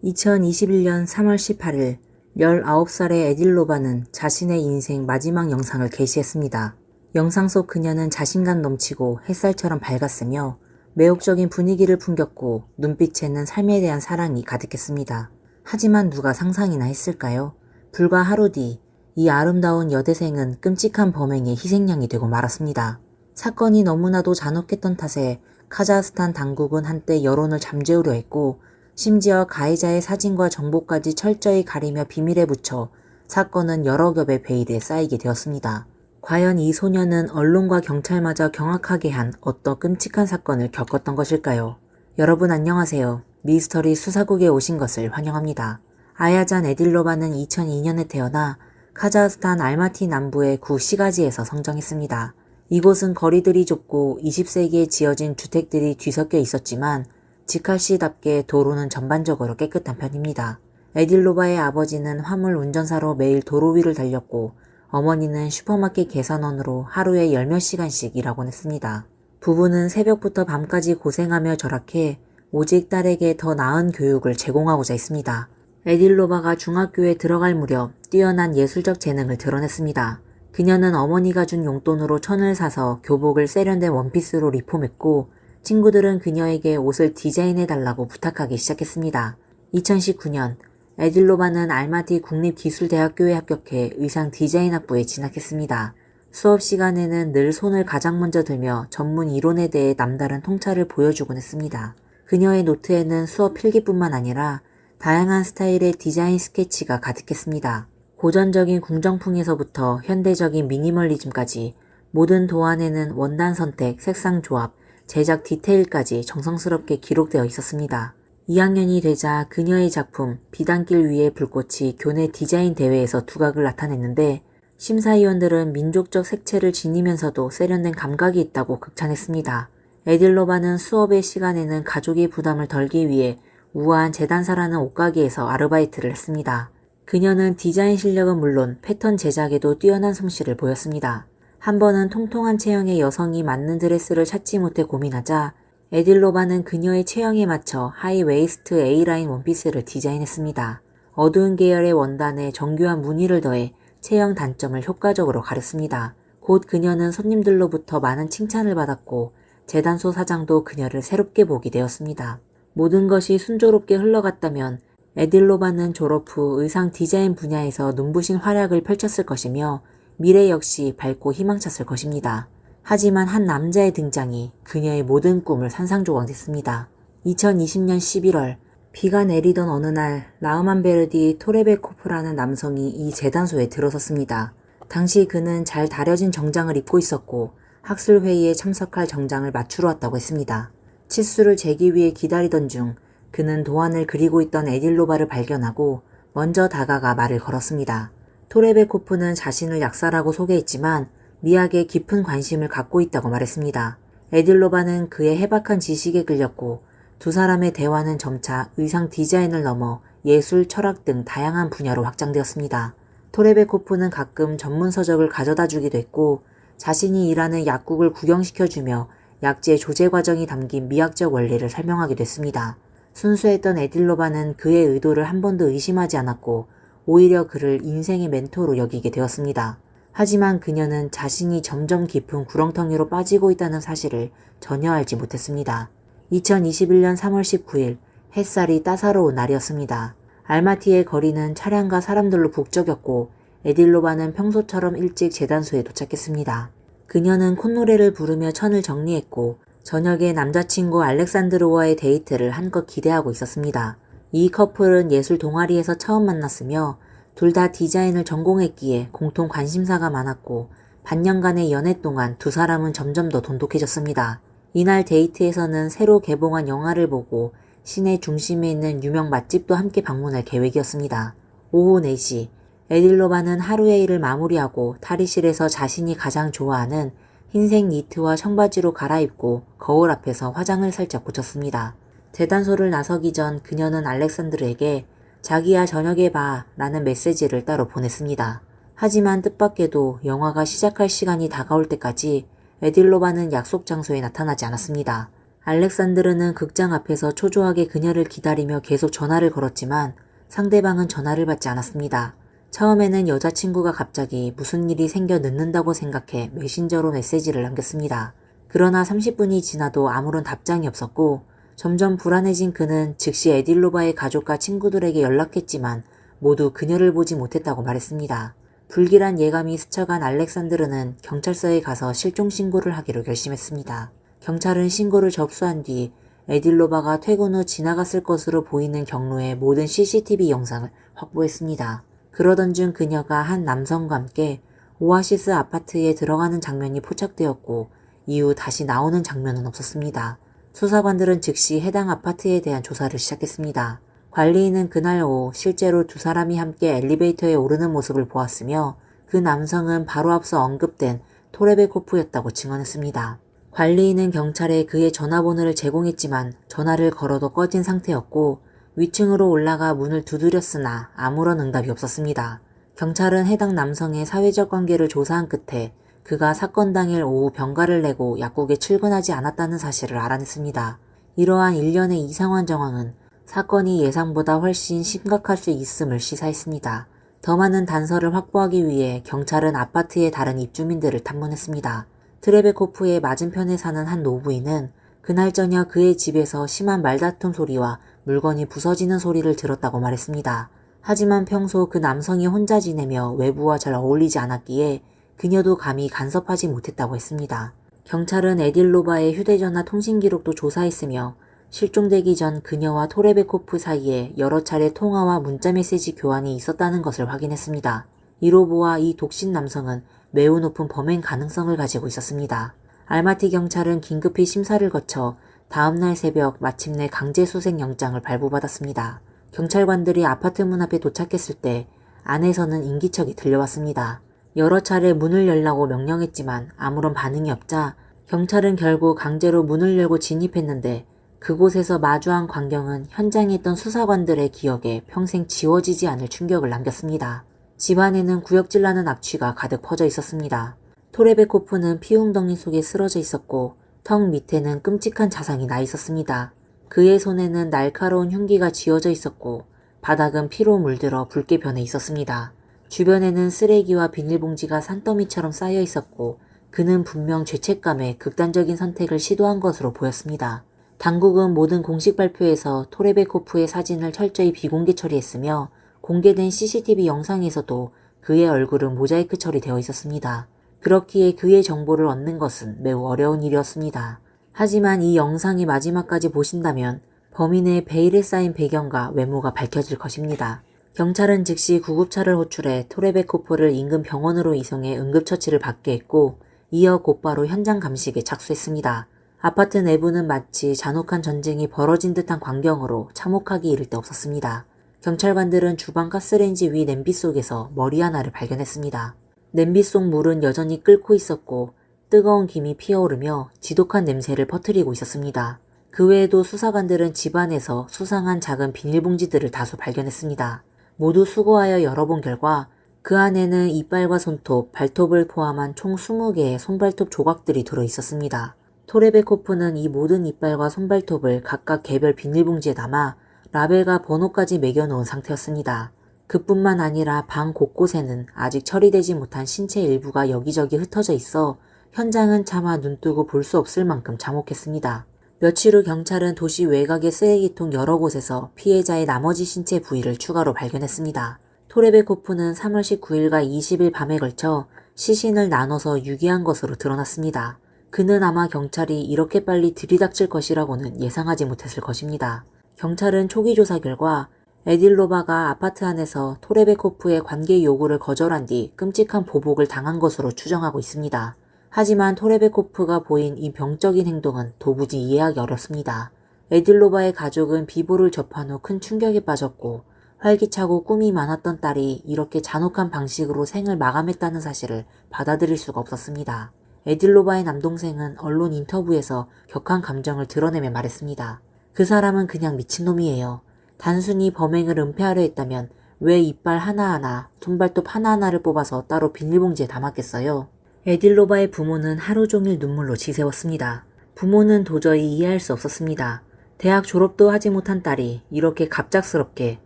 2021년 3월 18일 19살의 에딜로바는 자신의 인생 마지막 영상을 게시했습니다. 영상 속 그녀는 자신감 넘치고 햇살처럼 밝았으며 매혹적인 분위기를 풍겼고 눈빛에는 삶에 대한 사랑이 가득했습니다. 하지만 누가 상상이나 했을까요? 불과 하루 뒤 이 아름다운 여대생은 끔찍한 범행의 희생양이 되고 말았습니다. 사건이 너무나도 잔혹했던 탓에 카자흐스탄 당국은 한때 여론을 잠재우려 했고 심지어 가해자의 사진과 정보까지 철저히 가리며 비밀에 붙여 사건은 여러 겹의 베일에 쌓이게 되었습니다. 과연 이 소녀는 언론과 경찰마저 경악하게 한 어떤 끔찍한 사건을 겪었던 것일까요? 여러분 안녕하세요. 미스터리 수사국에 오신 것을 환영합니다. 아야잔 에딜로바는 2002년에 태어나 카자흐스탄 알마티 남부의 구 시가지에서 성장했습니다. 이곳은 거리들이 좁고 20세기에 지어진 주택들이 뒤섞여 있었지만 지카시답게 도로는 전반적으로 깨끗한 편입니다. 에딜로바의 아버지는 화물 운전사로 매일 도로 위를 달렸고 어머니는 슈퍼마켓 계산원으로 하루에 열 몇 시간씩 일하곤 했습니다. 부부는 새벽부터 밤까지 고생하며 절약해 오직 딸에게 더 나은 교육을 제공하고자 했습니다. 에딜로바가 중학교에 들어갈 무렵 뛰어난 예술적 재능을 드러냈습니다. 그녀는 어머니가 준 용돈으로 천을 사서 교복을 세련된 원피스로 리폼했고 친구들은 그녀에게 옷을 디자인해달라고 부탁하기 시작했습니다. 2019년 에딜로바는 알마티 국립기술대학교에 합격해 의상 디자인학부에 진학했습니다. 수업 시간에는 늘 손을 가장 먼저 들며 전문 이론에 대해 남다른 통찰을 보여주곤 했습니다. 그녀의 노트에는 수업 필기뿐만 아니라 다양한 스타일의 디자인 스케치가 가득했습니다. 고전적인 궁정풍에서부터 현대적인 미니멀리즘까지 모든 도안에는 원단 선택, 색상 조합, 제작 디테일까지 정성스럽게 기록되어 있었습니다. 2학년이 되자 그녀의 작품 비단길 위의 불꽃이 교내 디자인 대회에서 두각을 나타냈는데 심사위원들은 민족적 색채를 지니면서도 세련된 감각이 있다고 극찬했습니다. 에딜로바는 수업의 시간에는 가족의 부담을 덜기 위해 우아한 재단사라는 옷가게에서 아르바이트를 했습니다. 그녀는 디자인 실력은 물론 패턴 제작에도 뛰어난 솜씨를 보였습니다. 한 번은 통통한 체형의 여성이 맞는 드레스를 찾지 못해 고민하자 에딜로바는 그녀의 체형에 맞춰 하이웨이스트 A라인 원피스를 디자인했습니다. 어두운 계열의 원단에 정교한 무늬를 더해 체형 단점을 효과적으로 가렸습니다. 곧 그녀는 손님들로부터 많은 칭찬을 받았고 재단소 사장도 그녀를 새롭게 보게 되었습니다. 모든 것이 순조롭게 흘러갔다면 에딜로바는 졸업 후 의상 디자인 분야에서 눈부신 활약을 펼쳤을 것이며 미래 역시 밝고 희망찼을 것입니다. 하지만 한 남자의 등장이 그녀의 모든 꿈을 산상조각냈습니다. 2020년 11월 비가 내리던 어느 날 라흐만 베르디 토레베코프라는 남성이 이 재단소에 들어섰습니다. 당시 그는 잘 다려진 정장을 입고 있었고 학술회의에 참석할 정장을 맞추러 왔다고 했습니다. 치수를 재기 위해 기다리던 중 그는 도안을 그리고 있던 에딜로바를 발견하고 먼저 다가가 말을 걸었습니다. 토레베코프는 자신을 약사라고 소개했지만 미학에 깊은 관심을 갖고 있다고 말했습니다. 에딜로바는 그의 해박한 지식에 끌렸고 두 사람의 대화는 점차 의상 디자인을 넘어 예술, 철학 등 다양한 분야로 확장되었습니다. 토레베코프는 가끔 전문 서적을 가져다 주기도 했고 자신이 일하는 약국을 구경시켜주며 약재 조제 과정이 담긴 미학적 원리를 설명하기도 했습니다. 순수했던 에딜로바는 그의 의도를 한 번도 의심하지 않았고 오히려 그를 인생의 멘토로 여기게 되었습니다. 하지만 그녀는 자신이 점점 깊은 구렁텅이로 빠지고 있다는 사실을 전혀 알지 못했습니다. 2021년 3월 19일 햇살이 따사로운 날이었습니다. 알마티의 거리는 차량과 사람들로 북적였고 에딜로바는 평소처럼 일찍 재단소에 도착했습니다. 그녀는 콧노래를 부르며 천을 정리했고 저녁에 남자친구 알렉산드로와의 데이트를 한껏 기대하고 있었습니다. 이 커플은 예술 동아리에서 처음 만났으며 둘 다 디자인을 전공했기에 공통 관심사가 많았고 반년간의 연애 동안 두 사람은 점점 더 돈독해졌습니다. 이날 데이트에서는 새로 개봉한 영화를 보고 시내 중심에 있는 유명 맛집도 함께 방문할 계획이었습니다. 오후 4시 에딜로바는 하루의 일을 마무리하고 탈의실에서 자신이 가장 좋아하는 흰색 니트와 청바지로 갈아입고 거울 앞에서 화장을 살짝 고쳤습니다. 재단소를 나서기 전 그녀는 알렉산드르에게 자기야 저녁에 봐 라는 메시지를 따로 보냈습니다. 하지만 뜻밖에도 영화가 시작할 시간이 다가올 때까지 에딜로바는 약속 장소에 나타나지 않았습니다. 알렉산드르는 극장 앞에서 초조하게 그녀를 기다리며 계속 전화를 걸었지만 상대방은 전화를 받지 않았습니다. 처음에는 여자친구가 갑자기 무슨 일이 생겨 늦는다고 생각해 메신저로 메시지를 남겼습니다. 그러나 30분이 지나도 아무런 답장이 없었고 점점 불안해진 그는 즉시 에딜로바의 가족과 친구들에게 연락했지만 모두 그녀를 보지 못했다고 말했습니다. 불길한 예감이 스쳐간 알렉산드르는 경찰서에 가서 실종 신고를 하기로 결심했습니다. 경찰은 신고를 접수한 뒤 에딜로바가 퇴근 후 지나갔을 것으로 보이는 경로의 모든 CCTV 영상을 확보했습니다. 그러던 중 그녀가 한 남성과 함께 오아시스 아파트에 들어가는 장면이 포착되었고 이후 다시 나오는 장면은 없었습니다. 수사관들은 즉시 해당 아파트에 대한 조사를 시작했습니다. 관리인은 그날 오후 실제로 두 사람이 함께 엘리베이터에 오르는 모습을 보았으며 그 남성은 바로 앞서 언급된 토레베코프였다고 증언했습니다. 관리인은 경찰에 그의 전화번호를 제공했지만 전화를 걸어도 꺼진 상태였고 위층으로 올라가 문을 두드렸으나 아무런 응답이 없었습니다. 경찰은 해당 남성의 사회적 관계를 조사한 끝에 그가 사건 당일 오후 병가를 내고 약국에 출근하지 않았다는 사실을 알아냈습니다. 이러한 일련의 이상한 정황은 사건이 예상보다 훨씬 심각할 수 있음을 시사했습니다. 더 많은 단서를 확보하기 위해 경찰은 아파트의 다른 입주민들을 탐문했습니다. 트레베코프의 맞은편에 사는 한 노부인은 그날 저녁 그의 집에서 심한 말다툼 소리와 물건이 부서지는 소리를 들었다고 말했습니다. 하지만 평소 그 남성이 혼자 지내며 외부와 잘 어울리지 않았기에 그녀도 감히 간섭하지 못했다고 했습니다. 경찰은 에딜로바의 휴대전화 통신 기록도 조사했으며 실종되기 전 그녀와 토레베코프 사이에 여러 차례 통화와 문자메시지 교환이 있었다는 것을 확인했습니다. 이로 보아 이 독신 남성은 매우 높은 범행 가능성을 가지고 있었습니다. 알마티 경찰은 긴급히 심사를 거쳐 다음날 새벽 마침내 강제수색 영장을 발부받았습니다. 경찰관들이 아파트 문 앞에 도착했을 때 안에서는 인기척이 들려왔습니다. 여러 차례 문을 열라고 명령했지만 아무런 반응이 없자 경찰은 결국 강제로 문을 열고 진입했는데 그곳에서 마주한 광경은 현장에 있던 수사관들의 기억에 평생 지워지지 않을 충격을 남겼습니다. 집안에는 구역질나는 악취가 가득 퍼져 있었습니다. 토레베코프는 피웅덩이 속에 쓰러져 있었고 턱 밑에는 끔찍한 자상이 나 있었습니다. 그의 손에는 날카로운 흉기가 쥐어져 있었고 바닥은 피로 물들어 붉게 변해 있었습니다. 주변에는 쓰레기와 비닐봉지가 산더미처럼 쌓여 있었고 그는 분명 죄책감에 극단적인 선택을 시도한 것으로 보였습니다. 당국은 모든 공식 발표에서 토레베코프의 사진을 철저히 비공개 처리했으며 공개된 CCTV 영상에서도 그의 얼굴은 모자이크 처리되어 있었습니다. 그렇기에 그의 정보를 얻는 것은 매우 어려운 일이었습니다. 하지만 이 영상의 마지막까지 보신다면 범인의 베일에 쌓인 배경과 외모가 밝혀질 것입니다. 경찰은 즉시 구급차를 호출해 토레베코프를 인근 병원으로 이송해 응급처치를 받게 했고 이어 곧바로 현장 감식에 착수했습니다. 아파트 내부는 마치 잔혹한 전쟁이 벌어진 듯한 광경으로 참혹하기 이를 데 없었습니다. 경찰관들은 주방 가스레인지 위 냄비 속에서 머리 하나를 발견했습니다. 냄비 속 물은 여전히 끓고 있었고 뜨거운 김이 피어오르며 지독한 냄새를 퍼뜨리고 있었습니다. 그 외에도 수사관들은 집안에서 수상한 작은 비닐봉지들을 다수 발견했습니다. 모두 수거하여 열어본 결과 그 안에는 이빨과 손톱, 발톱을 포함한 총 20개의 손발톱 조각들이 들어있었습니다. 토레베코프는 이 모든 이빨과 손발톱을 각각 개별 비닐봉지에 담아 라벨과 번호까지 매겨놓은 상태였습니다. 그뿐만 아니라 방 곳곳에는 아직 처리되지 못한 신체 일부가 여기저기 흩어져 있어 현장은 차마 눈뜨고 볼 수 없을 만큼 참혹했습니다. 며칠 후 경찰은 도시 외곽의 쓰레기통 여러 곳에서 피해자의 나머지 신체 부위를 추가로 발견했습니다. 토레베코프는 3월 19일과 20일 밤에 걸쳐 시신을 나눠서 유기한 것으로 드러났습니다. 그는 아마 경찰이 이렇게 빨리 들이닥칠 것이라고는 예상하지 못했을 것입니다. 경찰은 초기 조사 결과 에딜로바가 아파트 안에서 토레베코프의 관계 요구를 거절한 뒤 끔찍한 보복을 당한 것으로 추정하고 있습니다. 하지만 토레베코프가 보인 이 병적인 행동은 도무지 이해하기 어렵습니다. 에딜로바의 가족은 비보를 접한 후 큰 충격에 빠졌고 활기차고 꿈이 많았던 딸이 이렇게 잔혹한 방식으로 생을 마감했다는 사실을 받아들일 수가 없었습니다. 에딜로바의 남동생은 언론 인터뷰에서 격한 감정을 드러내며 말했습니다. 그 사람은 그냥 미친놈이에요. 단순히 범행을 은폐하려 했다면 왜 이빨 하나하나, 손발톱 하나하나를 뽑아서 따로 비닐봉지에 담았겠어요? 에딜로바의 부모는 하루 종일 눈물로 지새웠습니다. 부모는 도저히 이해할 수 없었습니다. 대학 졸업도 하지 못한 딸이 이렇게 갑작스럽게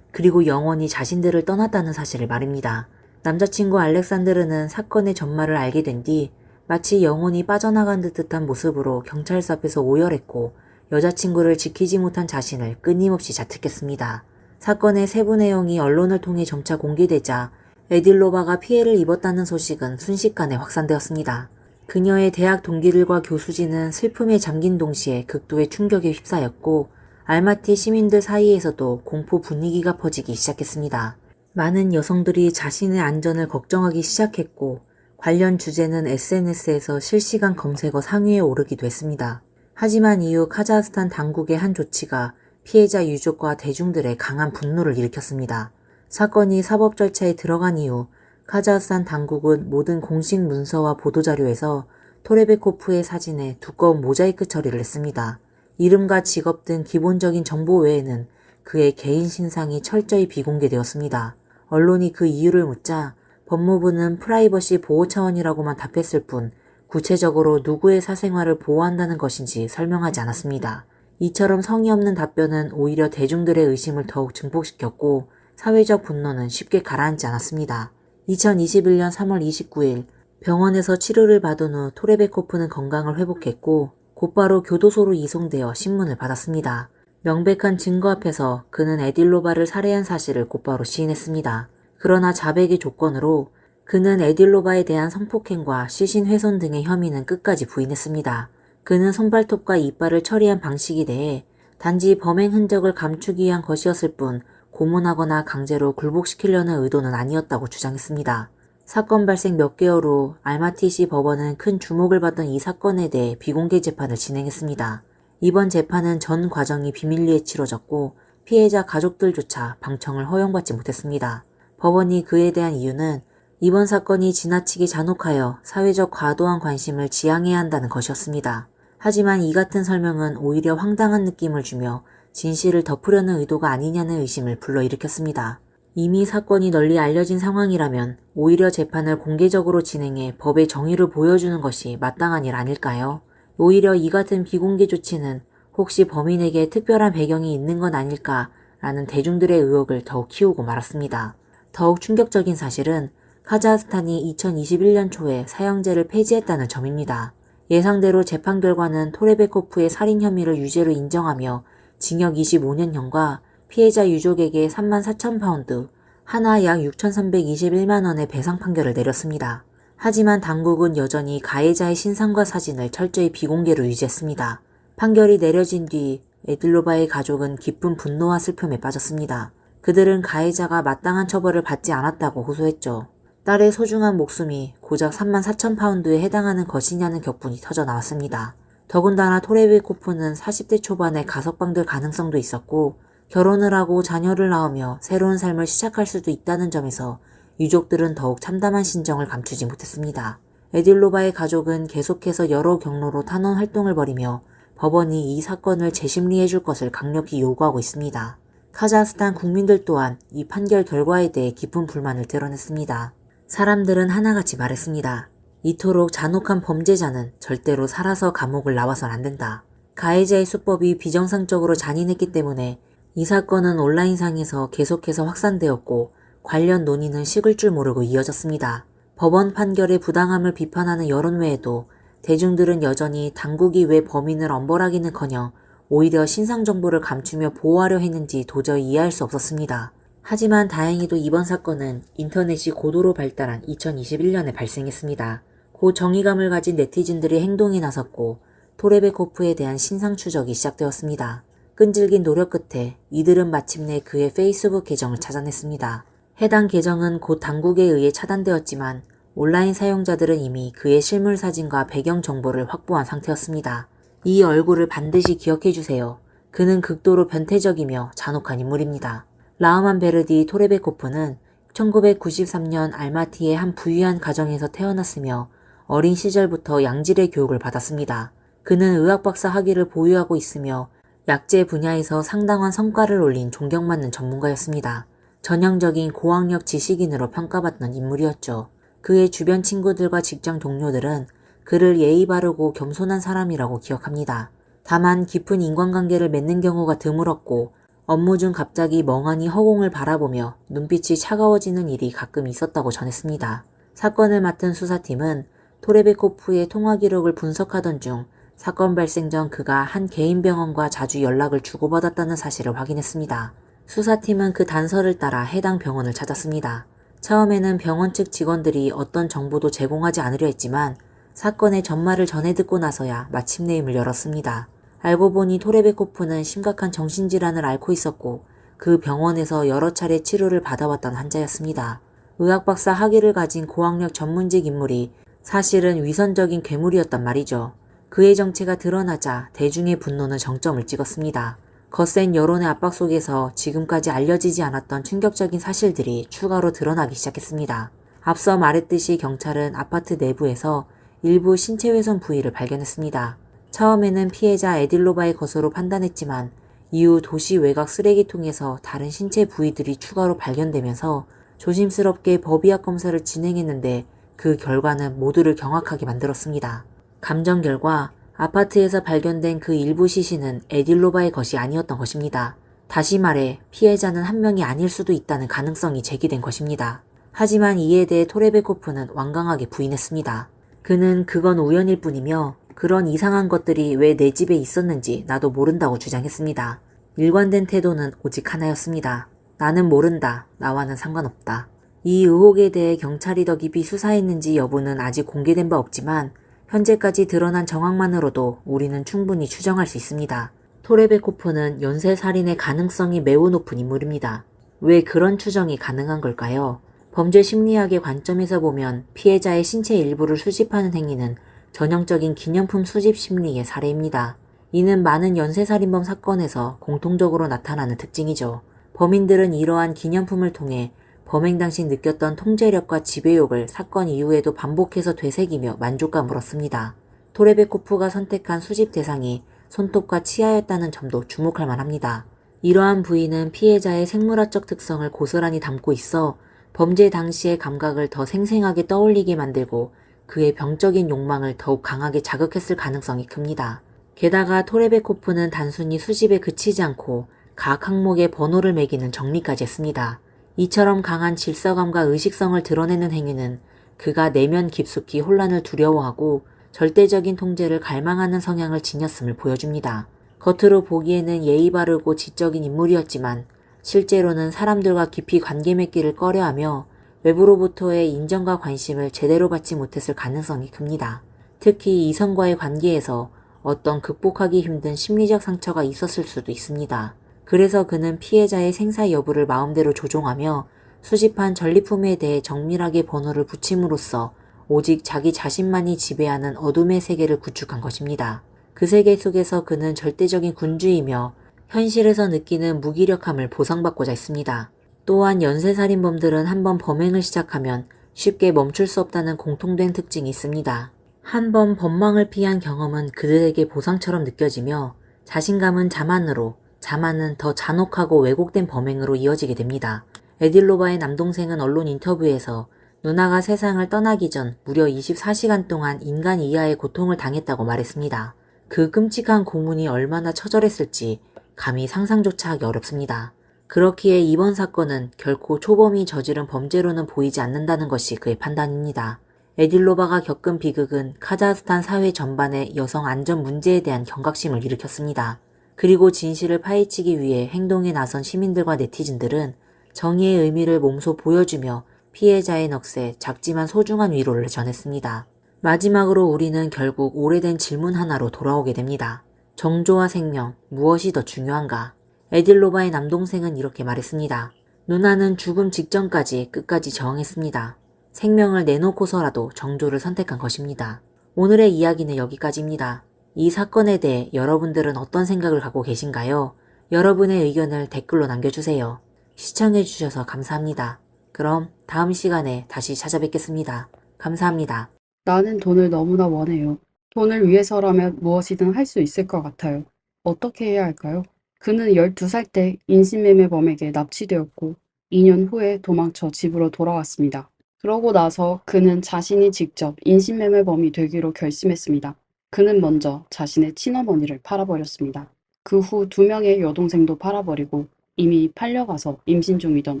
그리고 영원히 자신들을 떠났다는 사실을 말입니다. 남자친구 알렉산드르는 사건의 전말을 알게 된 뒤 마치 영혼이 빠져나간 듯한 모습으로 경찰서 앞에서 오열했고 여자친구를 지키지 못한 자신을 끊임없이 자책했습니다. 사건의 세부 내용이 언론을 통해 점차 공개되자 에딜로바가 피해를 입었다는 소식은 순식간에 확산되었습니다. 그녀의 대학 동기들과 교수진은 슬픔에 잠긴 동시에 극도의 충격에 휩싸였고 알마티 시민들 사이에서도 공포 분위기가 퍼지기 시작했습니다. 많은 여성들이 자신의 안전을 걱정하기 시작했고 관련 주제는 SNS에서 실시간 검색어 상위에 오르기도 했습니다. 하지만 이후 카자흐스탄 당국의 한 조치가 피해자 유족과 대중들의 강한 분노를 일으켰습니다. 사건이 사법 절차에 들어간 이후 카자흐스탄 당국은 모든 공식 문서와 보도자료에서 토레베코프의 사진에 두꺼운 모자이크 처리를 했습니다. 이름과 직업 등 기본적인 정보 외에는 그의 개인 신상이 철저히 비공개되었습니다. 언론이 그 이유를 묻자 법무부는 프라이버시 보호 차원이라고만 답했을 뿐 구체적으로 누구의 사생활을 보호한다는 것인지 설명하지 않았습니다. 이처럼 성의 없는 답변은 오히려 대중들의 의심을 더욱 증폭시켰고 사회적 분노는 쉽게 가라앉지 않았습니다. 2021년 3월 29일 병원에서 치료를 받은 후 토레베코프는 건강을 회복했고 곧바로 교도소로 이송되어 신문을 받았습니다. 명백한 증거 앞에서 그는 에딜로바를 살해한 사실을 곧바로 시인했습니다. 그러나 자백의 조건으로 그는 에딜로바에 대한 성폭행과 시신 훼손 등의 혐의는 끝까지 부인했습니다. 그는 손발톱과 이빨을 처리한 방식에 대해 단지 범행 흔적을 감추기 위한 것이었을 뿐 고문하거나 강제로 굴복시키려는 의도는 아니었다고 주장했습니다. 사건 발생 몇 개월 후 알마티시 법원은 큰 주목을 받던 이 사건에 대해 비공개 재판을 진행했습니다. 이번 재판은 전 과정이 비밀리에 치러졌고 피해자 가족들조차 방청을 허용받지 못했습니다. 법원이 그에 대한 이유는 이번 사건이 지나치게 잔혹하여 사회적 과도한 관심을 지향해야 한다는 것이었습니다. 하지만 이 같은 설명은 오히려 황당한 느낌을 주며 진실을 덮으려는 의도가 아니냐는 의심을 불러일으켰습니다. 이미 사건이 널리 알려진 상황이라면 오히려 재판을 공개적으로 진행해 법의 정의를 보여주는 것이 마땅한 일 아닐까요? 오히려 이 같은 비공개 조치는 혹시 범인에게 특별한 배경이 있는 건 아닐까라는 대중들의 의혹을 더욱 키우고 말았습니다. 더욱 충격적인 사실은 카자흐스탄이 2021년 초에 사형제를 폐지했다는 점입니다. 예상대로 재판 결과는 토레베코프의 살인 혐의를 유죄로 인정하며 징역 25년형과 피해자 유족에게 34,000파운드, 하나 약 6,321만원의 배상 판결을 내렸습니다. 하지만 당국은 여전히 가해자의 신상과 사진을 철저히 비공개로 유지했습니다. 판결이 내려진 뒤 에딜로바의 가족은 깊은 분노와 슬픔에 빠졌습니다. 그들은 가해자가 마땅한 처벌을 받지 않았다고 호소했죠. 딸의 소중한 목숨이 고작 34,000파운드에 해당하는 것이냐는 격분이 터져 나왔습니다. 더군다나 토레베코프는 40대 초반에 가석방될 가능성도 있었고 결혼을 하고 자녀를 낳으며 새로운 삶을 시작할 수도 있다는 점에서 유족들은 더욱 참담한 심정을 감추지 못했습니다. 에딜로바의 가족은 계속해서 여러 경로로 탄원 활동을 벌이며 법원이 이 사건을 재심리해 줄 것을 강력히 요구하고 있습니다. 카자흐스탄 국민들 또한 이 판결 결과에 대해 깊은 불만을 드러냈습니다. 사람들은 하나같이 말했습니다. 이토록 잔혹한 범죄자는 절대로 살아서 감옥을 나와선 안 된다. 가해자의 수법이 비정상적으로 잔인했기 때문에 이 사건은 온라인상에서 계속해서 확산되었고 관련 논의는 식을 줄 모르고 이어졌습니다. 법원 판결의 부당함을 비판하는 여론 외에도 대중들은 여전히 당국이 왜 범인을 엄벌하기는커녕 오히려 신상 정보를 감추며 보호하려 했는지 도저히 이해할 수 없었습니다. 하지만 다행히도 이번 사건은 인터넷이 고도로 발달한 2021년에 발생했습니다. 고 정의감을 가진 네티즌들이 행동에 나섰고 토레베코프에 대한 신상 추적이 시작되었습니다. 끈질긴 노력 끝에 이들은 마침내 그의 페이스북 계정을 찾아냈습니다. 해당 계정은 곧 당국에 의해 차단되었지만 온라인 사용자들은 이미 그의 실물 사진과 배경 정보를 확보한 상태였습니다. 이 얼굴을 반드시 기억해주세요. 그는 극도로 변태적이며 잔혹한 인물입니다. 라흐만 베르디 토레베코프는 1993년 알마티의 한 부유한 가정에서 태어났으며 어린 시절부터 양질의 교육을 받았습니다. 그는 의학박사 학위를 보유하고 있으며 약제 분야에서 상당한 성과를 올린 존경받는 전문가였습니다. 전형적인 고학력 지식인으로 평가받던 인물이었죠. 그의 주변 친구들과 직장 동료들은 그를 예의 바르고 겸손한 사람이라고 기억합니다. 다만 깊은 인간관계를 맺는 경우가 드물었고 업무 중 갑자기 멍하니 허공을 바라보며 눈빛이 차가워지는 일이 가끔 있었다고 전했습니다. 사건을 맡은 수사팀은 토레베코프의 통화 기록을 분석하던 중 사건 발생 전 그가 한 개인 병원과 자주 연락을 주고받았다는 사실을 확인했습니다. 수사팀은 그 단서를 따라 해당 병원을 찾았습니다. 처음에는 병원 측 직원들이 어떤 정보도 제공하지 않으려 했지만 사건의 전말을 전해 듣고 나서야 마침내 임을 열었습니다. 알고 보니 토레베코프는 심각한 정신질환을 앓고 있었고 그 병원에서 여러 차례 치료를 받아왔던 환자였습니다. 의학박사 학위를 가진 고학력 전문직 인물이 사실은 위선적인 괴물이었단 말이죠. 그의 정체가 드러나자 대중의 분노는 정점을 찍었습니다. 거센 여론의 압박 속에서 지금까지 알려지지 않았던 충격적인 사실들이 추가로 드러나기 시작했습니다. 앞서 말했듯이 경찰은 아파트 내부에서 일부 신체훼손 부위를 발견했습니다. 처음에는 피해자 에딜로바의 것으로 판단했지만 이후 도시 외곽 쓰레기통에서 다른 신체 부위들이 추가로 발견되면서 조심스럽게 법의학 검사를 진행했는데 그 결과는 모두를 경악하게 만들었습니다. 감정 결과 아파트에서 발견된 그 일부 시신은 에딜로바의 것이 아니었던 것입니다. 다시 말해 피해자는 한 명이 아닐 수도 있다는 가능성이 제기된 것입니다. 하지만 이에 대해 토레베코프는 완강하게 부인했습니다. 그는 그건 우연일 뿐이며 그런 이상한 것들이 왜 내 집에 있었는지 나도 모른다고 주장했습니다. 일관된 태도는 오직 하나였습니다. 나는 모른다. 나와는 상관없다. 이 의혹에 대해 경찰이 더 깊이 수사했는지 여부는 아직 공개된 바 없지만 현재까지 드러난 정황만으로도 우리는 충분히 추정할 수 있습니다. 토레베코프는 연쇄살인의 가능성이 매우 높은 인물입니다. 왜 그런 추정이 가능한 걸까요? 범죄 심리학의 관점에서 보면 피해자의 신체 일부를 수집하는 행위는 전형적인 기념품 수집 심리의 사례입니다. 이는 많은 연쇄살인범 사건에서 공통적으로 나타나는 특징이죠. 범인들은 이러한 기념품을 통해 범행 당시 느꼈던 통제력과 지배욕을 사건 이후에도 반복해서 되새기며 만족감을 얻습니다. 토레베코프가 선택한 수집 대상이 손톱과 치아였다는 점도 주목할 만합니다. 이러한 부위는 피해자의 생물학적 특성을 고스란히 담고 있어 범죄 당시의 감각을 더 생생하게 떠올리게 만들고 그의 병적인 욕망을 더욱 강하게 자극했을 가능성이 큽니다. 게다가 토레베코프는 단순히 수집에 그치지 않고 각 항목에 번호를 매기는 정리까지 했습니다. 이처럼 강한 질서감과 의식성을 드러내는 행위는 그가 내면 깊숙이 혼란을 두려워하고 절대적인 통제를 갈망하는 성향을 지녔음을 보여줍니다. 겉으로 보기에는 예의 바르고 지적인 인물이었지만 실제로는 사람들과 깊이 관계 맺기를 꺼려하며 외부로부터의 인정과 관심을 제대로 받지 못했을 가능성이 큽니다. 특히 이성과의 관계에서 어떤 극복하기 힘든 심리적 상처가 있었을 수도 있습니다. 그래서 그는 피해자의 생사 여부를 마음대로 조종하며 수집한 전리품에 대해 정밀하게 번호를 붙임으로써 오직 자기 자신만이 지배하는 어둠의 세계를 구축한 것입니다. 그 세계 속에서 그는 절대적인 군주이며 현실에서 느끼는 무기력함을 보상받고자 했습니다. 또한 연쇄살인범들은 한번 범행을 시작하면 쉽게 멈출 수 없다는 공통된 특징이 있습니다. 한 번 법망을 피한 경험은 그들에게 보상처럼 느껴지며 자신감은 자만으로, 자만은 더 잔혹하고 왜곡된 범행으로 이어지게 됩니다. 에딜로바의 남동생은 언론 인터뷰에서 누나가 세상을 떠나기 전 무려 24시간 동안 인간 이하의 고통을 당했다고 말했습니다. 그 끔찍한 고문이 얼마나 처절했을지 감히 상상조차 하기 어렵습니다. 그렇기에 이번 사건은 결코 초범이 저지른 범죄로는 보이지 않는다는 것이 그의 판단입니다. 에딜로바가 겪은 비극은 카자흐스탄 사회 전반의 여성 안전 문제에 대한 경각심을 일으켰습니다. 그리고 진실을 파헤치기 위해 행동에 나선 시민들과 네티즌들은 정의의 의미를 몸소 보여주며 피해자의 넋에 작지만 소중한 위로를 전했습니다. 마지막으로 우리는 결국 오래된 질문 하나로 돌아오게 됩니다. 정조와 생명, 무엇이 더 중요한가? 에딜로바의 남동생은 이렇게 말했습니다. 누나는 죽음 직전까지 끝까지 저항했습니다. 생명을 내놓고서라도 정조를 선택한 것입니다. 오늘의 이야기는 여기까지입니다. 이 사건에 대해 여러분들은 어떤 생각을 갖고 계신가요? 여러분의 의견을 댓글로 남겨주세요. 시청해주셔서 감사합니다. 그럼 다음 시간에 다시 찾아뵙겠습니다. 감사합니다. 나는 돈을 너무나 원해요. 돈을 위해서라면 무엇이든 할 수 있을 것 같아요. 어떻게 해야 할까요? 그는 12살 때 인신매매범에게 납치되었고 2년 후에 도망쳐 집으로 돌아왔습니다. 그러고 나서 그는 자신이 직접 인신매매범이 되기로 결심했습니다. 그는 먼저 자신의 친어머니를 팔아버렸습니다. 그 후 두 명의 여동생도 팔아버리고 이미 팔려가서 임신 중이던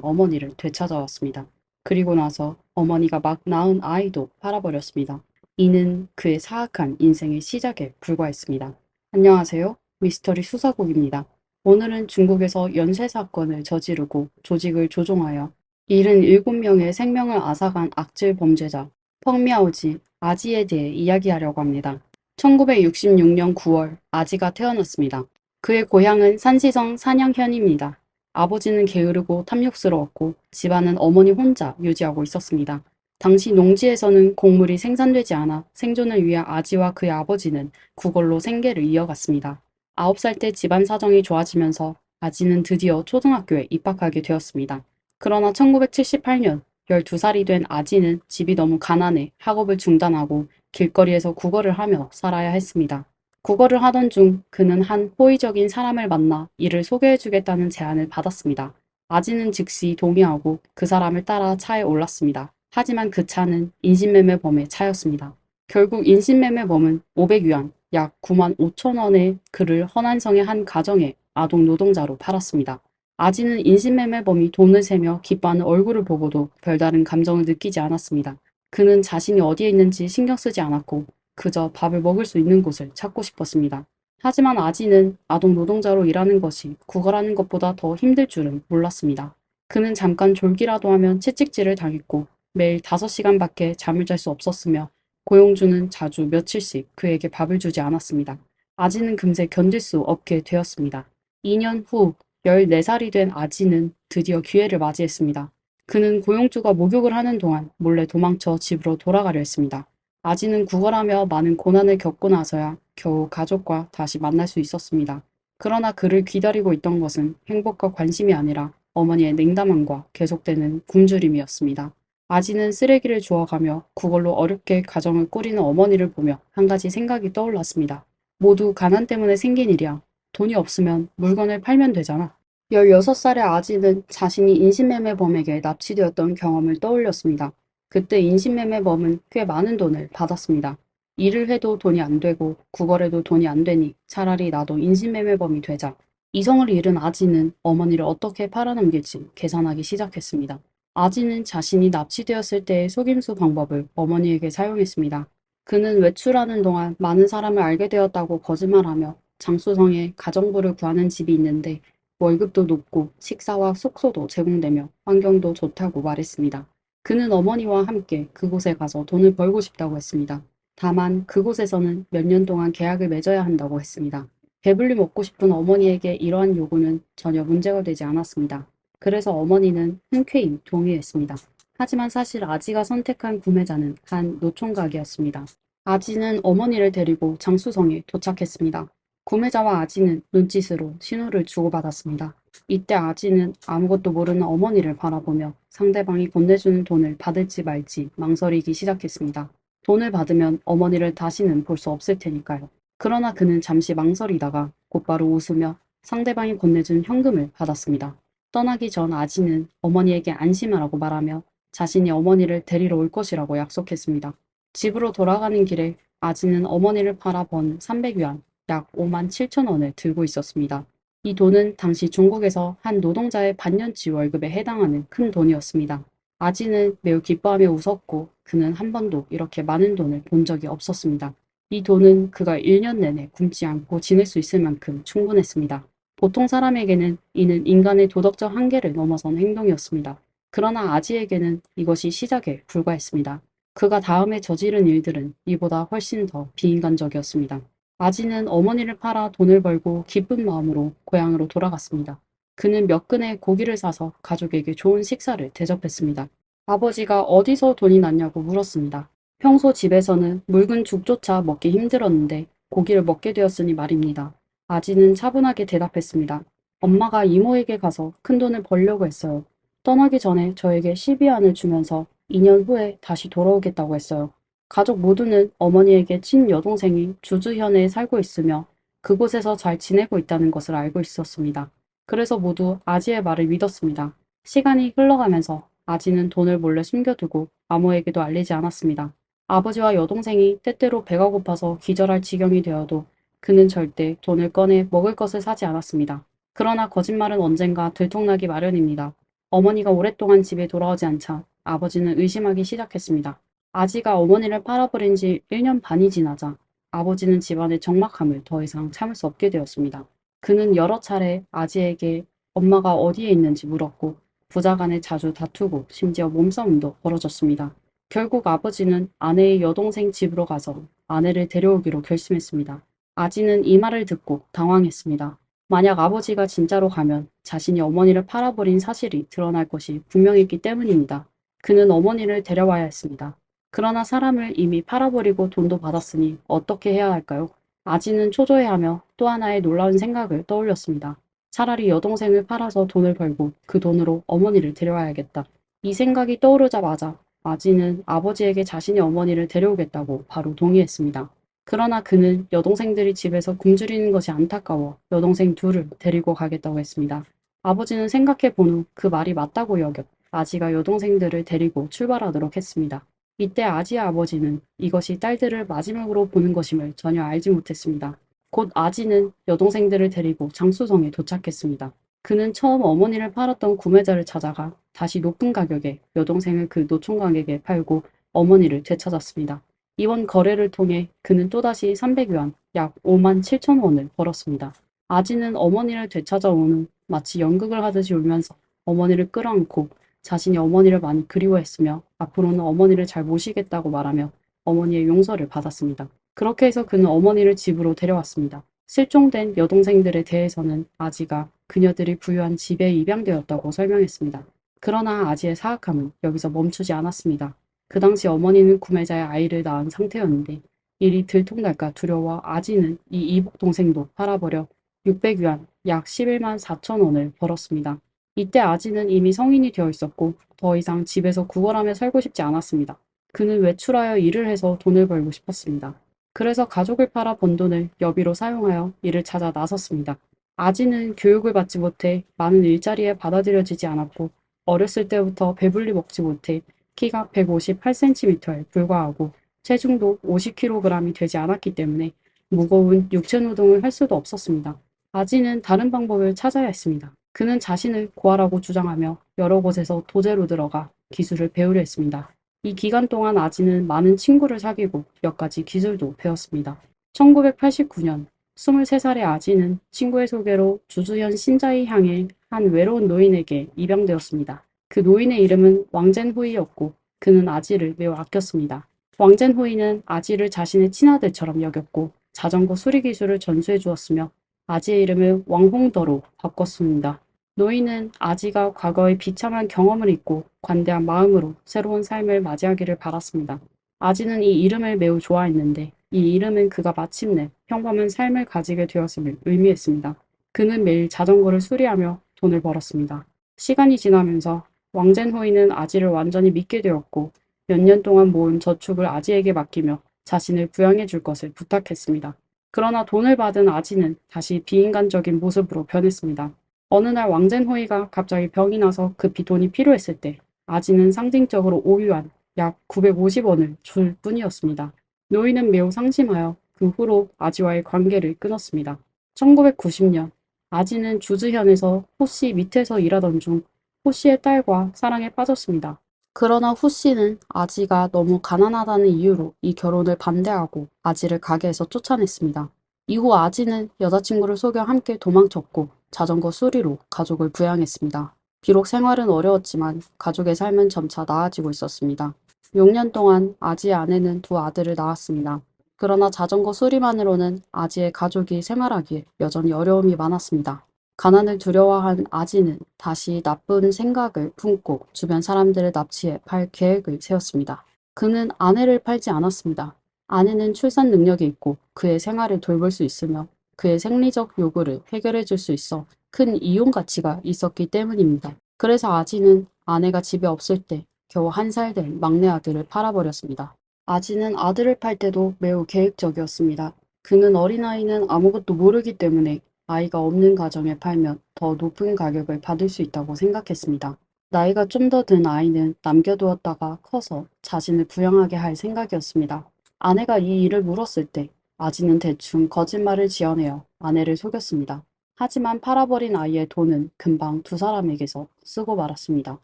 어머니를 되찾아왔습니다. 그리고 나서 어머니가 막 낳은 아이도 팔아버렸습니다. 이는 그의 사악한 인생의 시작에 불과했습니다. 안녕하세요. 미스터리 수사국입니다. 오늘은 중국에서 연쇄 사건을 저지르고 조직을 조종하여 77명의 생명을 앗아간 악질 범죄자 펑미아오지 아지에 대해 이야기하려고 합니다. 1966년 9월 아지가 태어났습니다. 그의 고향은 산시성 산양현입니다. 아버지는 게으르고 탐욕스러웠고 집안은 어머니 혼자 유지하고 있었습니다. 당시 농지에서는 곡물이 생산되지 않아 생존을 위해 아지와 그의 아버지는 그걸로 생계를 이어갔습니다. 9살 때 집안 사정이 좋아지면서 아지는 드디어 초등학교에 입학하게 되었습니다. 그러나 1978년 12살이 된 아지는 집이 너무 가난해 학업을 중단하고 길거리에서 구걸을 하며 살아야 했습니다. 구걸을 하던 중 그는 한 호의적인 사람을 만나 이를 소개해주겠다는 제안을 받았습니다. 아지는 즉시 동의하고 그 사람을 따라 차에 올랐습니다. 하지만 그 차는 인신매매범의 차였습니다. 결국 인신매매범은 500위안, 약 9만 5천 원의 그를 허난성의 한 가정에 아동 노동자로 팔았습니다. 아지는 인신매매범이 돈을 세며 기뻐하는 얼굴을 보고도 별다른 감정을 느끼지 않았습니다. 그는 자신이 어디에 있는지 신경 쓰지 않았고 그저 밥을 먹을 수 있는 곳을 찾고 싶었습니다. 하지만 아지는 아동 노동자로 일하는 것이 구걸하는 것보다 더 힘들 줄은 몰랐습니다. 그는 잠깐 졸기라도 하면 채찍질을 당했고 매일 5시간밖에 잠을 잘 수 없었으며 고용주는 자주 며칠씩 그에게 밥을 주지 않았습니다. 아지는 금세 견딜 수 없게 되었습니다. 2년 후 14살이 된 아지는 드디어 기회를 맞이했습니다. 그는 고용주가 목욕을 하는 동안 몰래 도망쳐 집으로 돌아가려 했습니다. 아지는 구걸하며 많은 고난을 겪고 나서야 겨우 가족과 다시 만날 수 있었습니다. 그러나 그를 기다리고 있던 것은 행복과 관심이 아니라 어머니의 냉담함과 계속되는 굶주림이었습니다. 아지는 쓰레기를 주워가며 그걸로 어렵게 가정을 꾸리는 어머니를 보며 한 가지 생각이 떠올랐습니다. 모두 가난 때문에 생긴 일이야. 돈이 없으면 물건을 팔면 되잖아. 16살의 아지는 자신이 인신매매범에게 납치되었던 경험을 떠올렸습니다. 그때 인신매매범은 꽤 많은 돈을 받았습니다. 일을 해도 돈이 안 되고 구걸해도 돈이 안 되니 차라리 나도 인신매매범이 되자. 이성을 잃은 아지는 어머니를 어떻게 팔아넘길지 계산하기 시작했습니다. 아지는 자신이 납치되었을 때의 속임수 방법을 어머니에게 사용했습니다. 그는 외출하는 동안 많은 사람을 알게 되었다고 거짓말하며 장수성에 가정부를 구하는 집이 있는데 월급도 높고 식사와 숙소도 제공되며 환경도 좋다고 말했습니다. 그는 어머니와 함께 그곳에 가서 돈을 벌고 싶다고 했습니다. 다만 그곳에서는 몇 년 동안 계약을 맺어야 한다고 했습니다. 배불리 먹고 싶은 어머니에게 이러한 요구는 전혀 문제가 되지 않았습니다. 그래서 어머니는 흔쾌히 동의했습니다. 하지만 사실 아지가 선택한 구매자는 한 노총각이었습니다. 아지는 어머니를 데리고 장수성에 도착했습니다. 구매자와 아지는 눈짓으로 신호를 주고받았습니다. 이때 아지는 아무것도 모르는 어머니를 바라보며 상대방이 건네주는 돈을 받을지 말지 망설이기 시작했습니다. 돈을 받으면 어머니를 다시는 볼 수 없을 테니까요. 그러나 그는 잠시 망설이다가 곧바로 웃으며 상대방이 건네준 현금을 받았습니다. 떠나기 전 아지는 어머니에게 안심하라고 말하며 자신이 어머니를 데리러 올 것이라고 약속했습니다. 집으로 돌아가는 길에 아지는 어머니를 팔아 번 300위안, 약 5만 7천 원을 들고 있었습니다. 이 돈은 당시 중국에서 한 노동자의 반년치 월급에 해당하는 큰 돈이었습니다. 아지는 매우 기뻐하며 웃었고 그는 한 번도 이렇게 많은 돈을 본 적이 없었습니다. 이 돈은 그가 1년 내내 굶지 않고 지낼 수 있을 만큼 충분했습니다. 보통 사람에게는 이는 인간의 도덕적 한계를 넘어선 행동이었습니다. 그러나 아지에게는 이것이 시작에 불과했습니다. 그가 다음에 저지른 일들은 이보다 훨씬 더 비인간적이었습니다. 아지는 어머니를 팔아 돈을 벌고 기쁜 마음으로 고향으로 돌아갔습니다. 그는 몇 근의 고기를 사서 가족에게 좋은 식사를 대접했습니다. 아버지가 어디서 돈이 났냐고 물었습니다. 평소 집에서는 묽은 죽조차 먹기 힘들었는데 고기를 먹게 되었으니 말입니다. 아지는 차분하게 대답했습니다. 엄마가 이모에게 가서 큰 돈을 벌려고 했어요. 떠나기 전에 저에게 12안을 주면서 2년 후에 다시 돌아오겠다고 했어요. 가족 모두는 어머니에게 친여동생이 주주현에 살고 있으며 그곳에서 잘 지내고 있다는 것을 알고 있었습니다. 그래서 모두 아지의 말을 믿었습니다. 시간이 흘러가면서 아지는 돈을 몰래 숨겨두고 아무에게도 알리지 않았습니다. 아버지와 여동생이 때때로 배가 고파서 기절할 지경이 되어도 그는 절대 돈을 꺼내 먹을 것을 사지 않았습니다. 그러나 거짓말은 언젠가 들통나기 마련입니다. 어머니가 오랫동안 집에 돌아오지 않자 아버지는 의심하기 시작했습니다. 아지가 어머니를 팔아버린 지 1년 반이 지나자 아버지는 집안의 적막함을 더 이상 참을 수 없게 되었습니다. 그는 여러 차례 아지에게 엄마가 어디에 있는지 물었고 부자간에 자주 다투고 심지어 몸싸움도 벌어졌습니다. 결국 아버지는 아내의 여동생 집으로 가서 아내를 데려오기로 결심했습니다. 아지는 이 말을 듣고 당황했습니다. 만약 아버지가 진짜로 가면 자신이 어머니를 팔아버린 사실이 드러날 것이 분명했기 때문입니다. 그는 어머니를 데려와야 했습니다. 그러나 사람을 이미 팔아버리고 돈도 받았으니 어떻게 해야 할까요? 아지는 초조해하며 또 하나의 놀라운 생각을 떠올렸습니다. 차라리 여동생을 팔아서 돈을 벌고 그 돈으로 어머니를 데려와야겠다. 이 생각이 떠오르자마자 아지는 아버지에게 자신의 어머니를 데려오겠다고 바로 동의했습니다. 그러나 그는 여동생들이 집에서 굶주리는 것이 안타까워 여동생 둘을 데리고 가겠다고 했습니다. 아버지는 생각해 본 후 그 말이 맞다고 여겨 아지가 여동생들을 데리고 출발하도록 했습니다. 이때 아지의 아버지는 이것이 딸들을 마지막으로 보는 것임을 전혀 알지 못했습니다. 곧 아지는 여동생들을 데리고 장수성에 도착했습니다. 그는 처음 어머니를 팔았던 구매자를 찾아가 다시 높은 가격에 여동생을 그 노총각에게 팔고 어머니를 되찾았습니다. 이번 거래를 통해 그는 또다시 300위안, 약 5만 7천 원을 벌었습니다. 아지는 어머니를 되찾아온 후 마치 연극을 하듯이 울면서 어머니를 끌어안고 자신이 어머니를 많이 그리워했으며 앞으로는 어머니를 잘 모시겠다고 말하며 어머니의 용서를 받았습니다. 그렇게 해서 그는 어머니를 집으로 데려왔습니다. 실종된 여동생들에 대해서는 아지가 그녀들이 부유한 집에 입양되었다고 설명했습니다. 그러나 아지의 사악함은 여기서 멈추지 않았습니다. 그 당시 어머니는 구매자의 아이를 낳은 상태였는데 일이 들통날까 두려워 아지는 이 이복 동생도 팔아버려 600위안, 약 11만 4천 원을 벌었습니다. 이때 아지는 이미 성인이 되어 있었고 더 이상 집에서 구걸하며 살고 싶지 않았습니다. 그는 외출하여 일을 해서 돈을 벌고 싶었습니다. 그래서 가족을 팔아 번 돈을 여비로 사용하여 일을 찾아 나섰습니다. 아지는 교육을 받지 못해 많은 일자리에 받아들여지지 않았고 어렸을 때부터 배불리 먹지 못해 키가 158cm에 불과하고 체중도 50kg이 되지 않았기 때문에 무거운 육체 노동을 할 수도 없었습니다. 아지는 다른 방법을 찾아야 했습니다. 그는 자신을 고아라고 주장하며 여러 곳에서 도제로 들어가 기술을 배우려 했습니다. 이 기간 동안 아지는 많은 친구를 사귀고 몇 가지 기술도 배웠습니다. 1989년 23살의 아지는 친구의 소개로 주주현 신자이 향의 한 외로운 노인에게 입양되었습니다. 그 노인의 이름은 왕젠후이였고 그는 아지를 매우 아꼈습니다. 왕젠후이는 아지를 자신의 친아들처럼 여겼고 자전거 수리 기술을 전수해 주었으며 아지의 이름을 왕홍더로 바꿨습니다. 노인은 아지가 과거의 비참한 경험을 잊고 관대한 마음으로 새로운 삶을 맞이하기를 바랐습니다. 아지는 이 이름을 매우 좋아했는데 이 이름은 그가 마침내 평범한 삶을 가지게 되었음을 의미했습니다. 그는 매일 자전거를 수리하며 돈을 벌었습니다. 시간이 지나면서 왕젠호이는 아지를 완전히 믿게 되었고 몇 년 동안 모은 저축을 아지에게 맡기며 자신을 부양해 줄 것을 부탁했습니다. 그러나 돈을 받은 아지는 다시 비인간적인 모습으로 변했습니다. 어느 날 왕젠호이가 갑자기 병이 나서 급히 돈이 필요했을 때 아지는 상징적으로 5위안, 약 950원을 줄 뿐이었습니다. 노인은 매우 상심하여 그 후로 아지와의 관계를 끊었습니다. 1990년 아지는 주즈현에서 호씨 밑에서 일하던 중 호씨의 딸과 사랑에 빠졌습니다. 그러나 호씨는 아지가 너무 가난하다는 이유로 이 결혼을 반대하고 아지를 가게에서 쫓아냈습니다. 이후 아지는 여자친구를 속여 함께 도망쳤고 자전거 수리로 가족을 부양했습니다. 비록 생활은 어려웠지만 가족의 삶은 점차 나아지고 있었습니다. 6년 동안 아지의 아내는 두 아들을 낳았습니다. 그러나 자전거 수리만으로는 아지의 가족이 생활하기에 여전히 어려움이 많았습니다. 가난을 두려워한 아지는 다시 나쁜 생각을 품고 주변 사람들을 납치해 팔 계획을 세웠습니다. 그는 아내를 팔지 않았습니다. 아내는 출산 능력이 있고 그의 생활을 돌볼 수 있으며 그의 생리적 요구를 해결해 줄 수 있어 큰 이용 가치가 있었기 때문입니다. 그래서 아지는 아내가 집에 없을 때 겨우 1살 된 막내 아들을 팔아버렸습니다. 아지는 아들을 팔 때도 매우 계획적이었습니다. 그는 어린아이는 아무것도 모르기 때문에 아이가 없는 가정에 팔면 더 높은 가격을 받을 수 있다고 생각했습니다. 나이가 좀 더 든 아이는 남겨두었다가 커서 자신을 부양하게 할 생각이었습니다. 아내가 이 일을 물었을 때 아지는 대충 거짓말을 지어내어 아내를 속였습니다. 하지만 팔아버린 아이의 돈은 금방 두 사람에게서 쓰고 말았습니다.